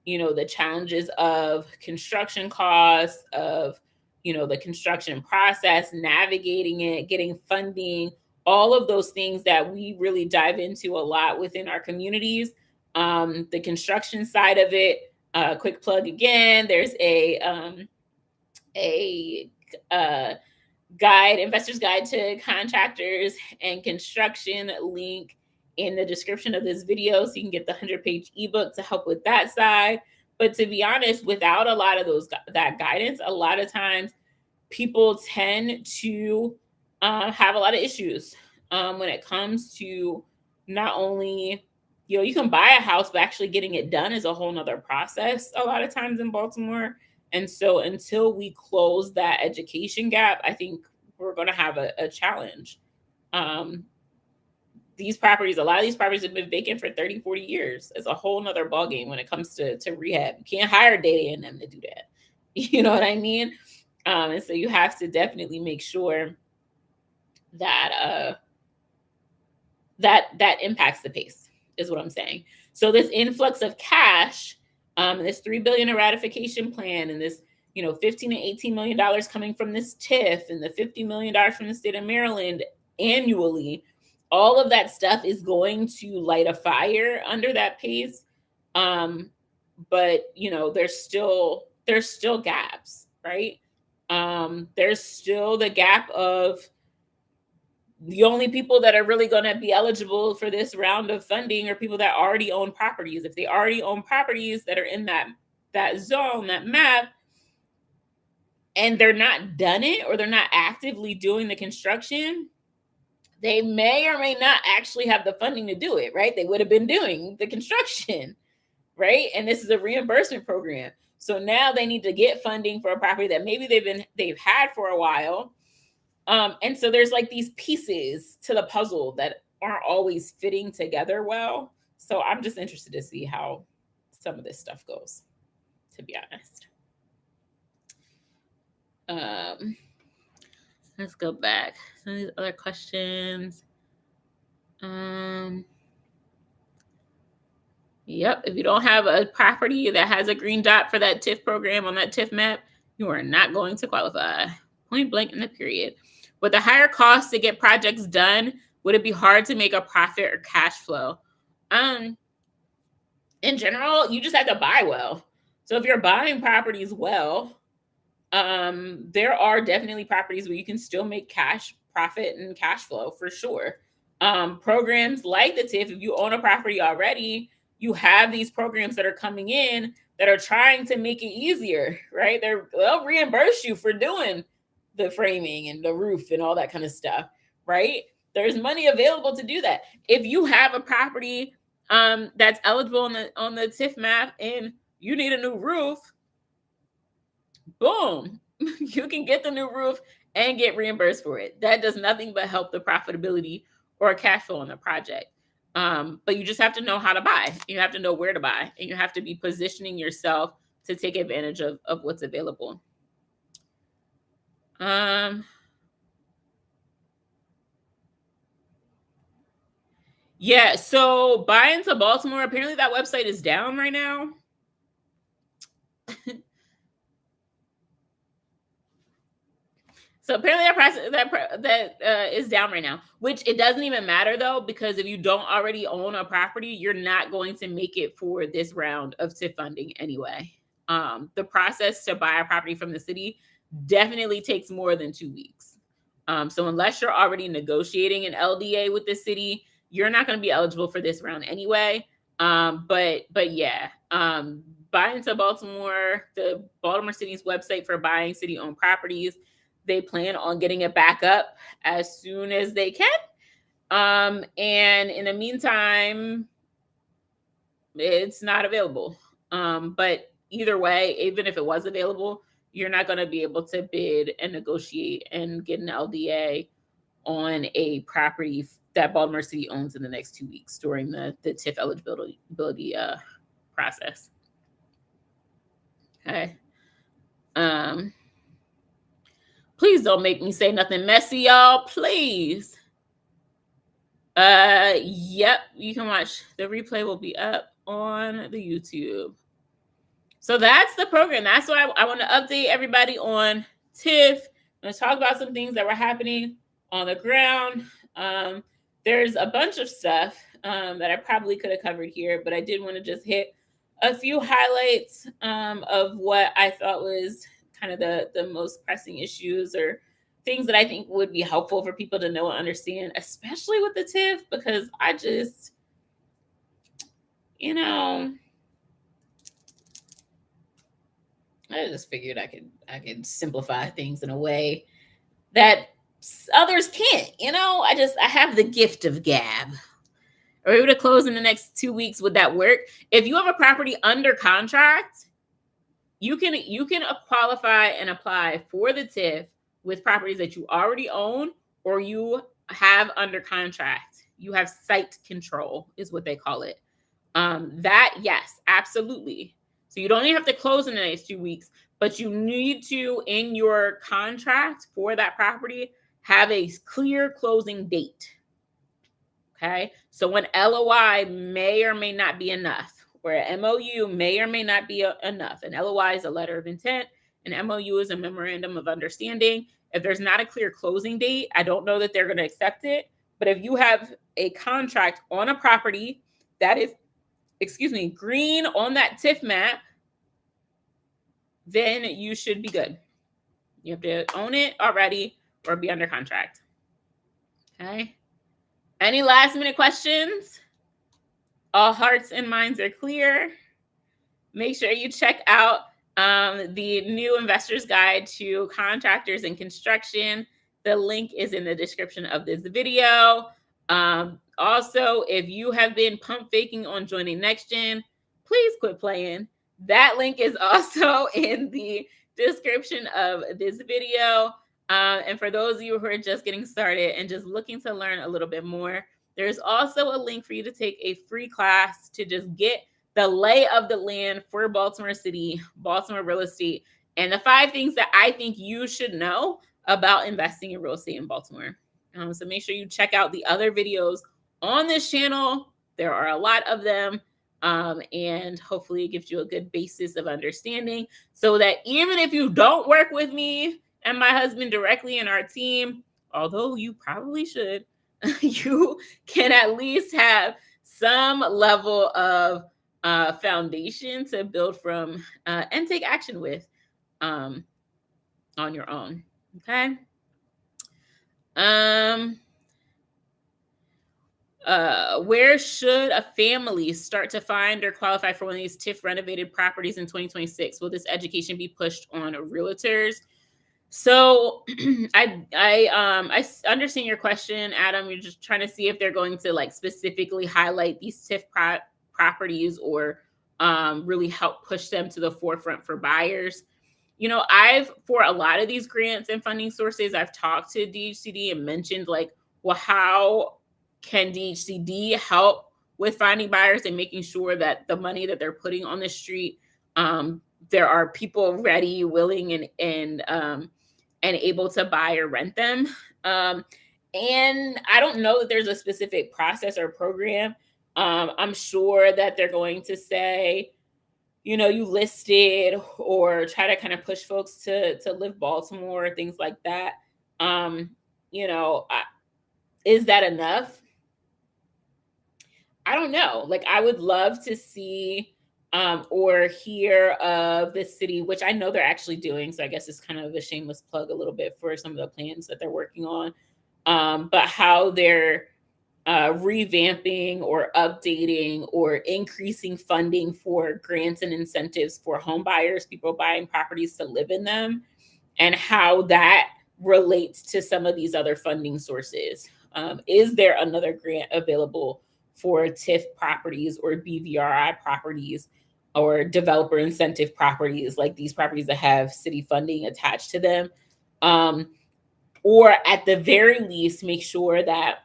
the challenges of construction costs, of, the construction process, navigating it, getting funding, all of those things that we really dive into a lot within our communities. The construction side of it, quick plug again, there's a investor's guide to contractors and construction link in the description of this video, so you can get the 100-page ebook to help with that side. But to be honest, without a lot of that guidance, a lot of times people tend to have a lot of issues when it comes to not only, you can buy a house, but actually getting it done is a whole nother process a lot of times in Baltimore. And so until we close that education gap, I think we're going to have a challenge. A lot of these properties have been vacant for 30, 40 years. It's a whole nother ballgame when it comes to rehab. You can't hire data in them to do that. You know what I mean? And so you have to definitely make sure that that impacts the pace, is what I'm saying. So this influx of cash, this $3 billion ratification plan, and this, 15 and $18 million coming from this TIFF, and the $50 million from the state of Maryland annually, all of that stuff is going to light a fire under that pace. But there's still gaps, right? There's still the gap of the only people that are really going to be eligible for this round of funding are people that already own properties. If they already own properties that are in that zone, that map, and they're not done it, or they're not actively doing the construction, they may or may not actually have the funding to do it, right? They would have been doing the construction, right? And this is a reimbursement program. So now they need to get funding for a property that maybe they've had for a while. And so there's like these pieces to the puzzle that aren't always fitting together well. So I'm just interested to see how some of this stuff goes, to be honest. Let's go back. Some of these other questions. Yep. If you don't have a property that has a green dot for that TIFF program on that TIFF map, you are not going to qualify. Point blank in the period. With the higher cost to get projects done, would it be hard to make a profit or cash flow? In general, you just have to buy well. So if you're buying properties well, there are definitely properties where you can still make cash profit and cash flow for sure. Programs like the TIFF, if you own a property already, you have these programs that are coming in that are trying to make it easier, right? They'll reimburse you for doing the framing and the roof and all that kind of stuff, right? There's money available to do that. If you have a property that's eligible on the TIFF map and you need a new roof, boom, you can get the new roof and get reimbursed for it. That does nothing but help the profitability or cash flow on the project. But you just have to know how to buy. You have to know where to buy, and you have to be positioning yourself to take advantage of what's available. Yeah, so buying to Baltimore, apparently that website is down right now. So apparently that price is down right now, which it doesn't even matter though, because if you don't already own a property, you're not going to make it for this round of TIF funding anyway. The process to buy a property from the city definitely takes more than 2 weeks. So unless you're already negotiating an LDA with the city, you're not going to be eligible for this round anyway. But yeah, buying to Baltimore, the Baltimore City's website for buying city-owned properties, they plan on getting it back up as soon as they can. And in the meantime, it's not available. But either way, even if it was available, you're not going to be able to bid and negotiate and get an LDA on a property that Baltimore City owns in the next 2 weeks during the TIF eligibility process. Okay. Please don't make me say nothing messy, y'all. Please. Yep, you can watch. The replay will be up on the YouTube. So that's the program. That's why I want to update everybody on TIFF. I'm going to talk about some things that were happening on the ground. There's a bunch of stuff that I probably could have covered here, but I did want to just hit a few highlights of what I thought was kind of the most pressing issues or things that I think would be helpful for people to know and understand, especially with the TIFF, because I just, I just figured I could simplify things in a way that others can't. I have the gift of gab. Are we able to close in the next 2 weeks? Would that work? If you have a property under contract, you can qualify and apply for the TIFF with properties that you already own or you have under contract. You have site control is what they call it. That, yes, absolutely. So you don't even have to close in the next 2 weeks, but you need to, in your contract for that property, have a clear closing date. Okay. So an LOI may or may not be enough, or an MOU may or may not be enough. An LOI is a letter of intent. An MOU is a memorandum of understanding. If there's not a clear closing date, I don't know that they're going to accept it. But if you have a contract on a property that is, green on that TIFF map, then you should be good. You have to own it already or be under contract. Okay. Any last minute questions? All hearts and minds are clear. Make sure you check out the new investor's guide to contractors and construction. The link is in the description of this video. Also, if you have been pump faking on joining NextGen, please quit playing. That link is also in the description of this video. And for those of you who are just getting started and just looking to learn a little bit more, there's also a link for you to take a free class to just get the lay of the land for Baltimore City, Baltimore real estate, and the 5 things that I think you should know about investing in real estate in Baltimore. So make sure you check out the other videos on this channel. There are a lot of them. And hopefully it gives you a good basis of understanding so that even if you don't work with me and my husband directly in our team, although you probably should, you can at least have some level of foundation to build from and take action with on your own. Okay. Where should a family start to find or qualify for one of these TIFF renovated properties in 2026? Will this education be pushed on realtors? So I understand your question, Adam. You're just trying to see if they're going to like specifically highlight these TIFF properties or really help push them to the forefront for buyers. For a lot of these grants and funding sources, I've talked to DHCD and mentioned like, well, how can DHCD help with finding buyers and making sure that the money that they're putting on the street, there are people ready, willing, and able to buy or rent them. And I don't know that there's a specific process or program. I'm sure that they're going to say, you listed, or try to kind of push folks to live Baltimore, things like that. Is that enough? I don't know. Like, I would love to see or hear of the city, which I know they're actually doing. So I guess it's kind of a shameless plug a little bit for some of the plans that they're working on. But how they're revamping or updating or increasing funding for grants and incentives for home buyers, people buying properties to live in them, and how that relates to some of these other funding sources. Is there another grant available for TIFF properties or BVRI properties or developer incentive properties, like these properties that have city funding attached to them? Or at the very least, make sure that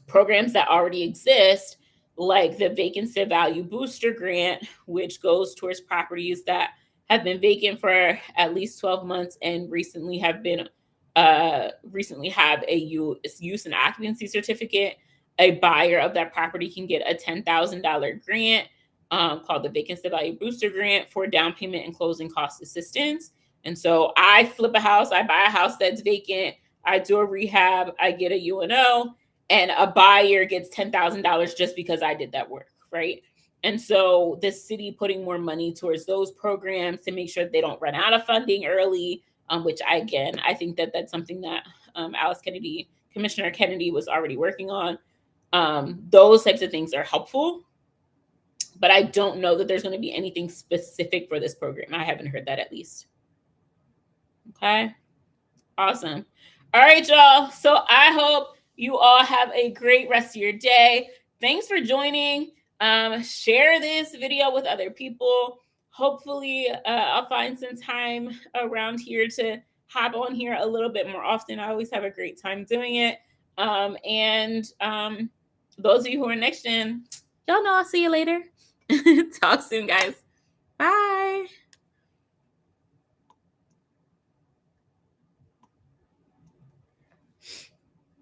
programs that already exist, like the Vacancy Value Booster Grant, which goes towards properties that have been vacant for at least 12 months and recently have a use and occupancy certificate, a buyer of that property can get a $10,000 grant called the Vacancy Value Booster Grant for down payment and closing cost assistance. And so I flip a house, I buy a house that's vacant, I do a rehab, I get a UNO, and a buyer gets $10,000 just because I did that work, right? And so the city putting more money towards those programs to make sure they don't run out of funding early, which I think that that's something that Commissioner Kennedy was already working on. Those types of things are helpful, but I don't know that there's going to be anything specific for this program. I haven't heard that, at least. Okay. Awesome. All right, y'all. So I hope you all have a great rest of your day. Thanks for joining. Share this video with other people. Hopefully, I'll find some time around here to hop on here a little bit more often. I always have a great time doing it. Those of you who are NextGen, y'all know I'll see you later. Talk soon, guys. Bye.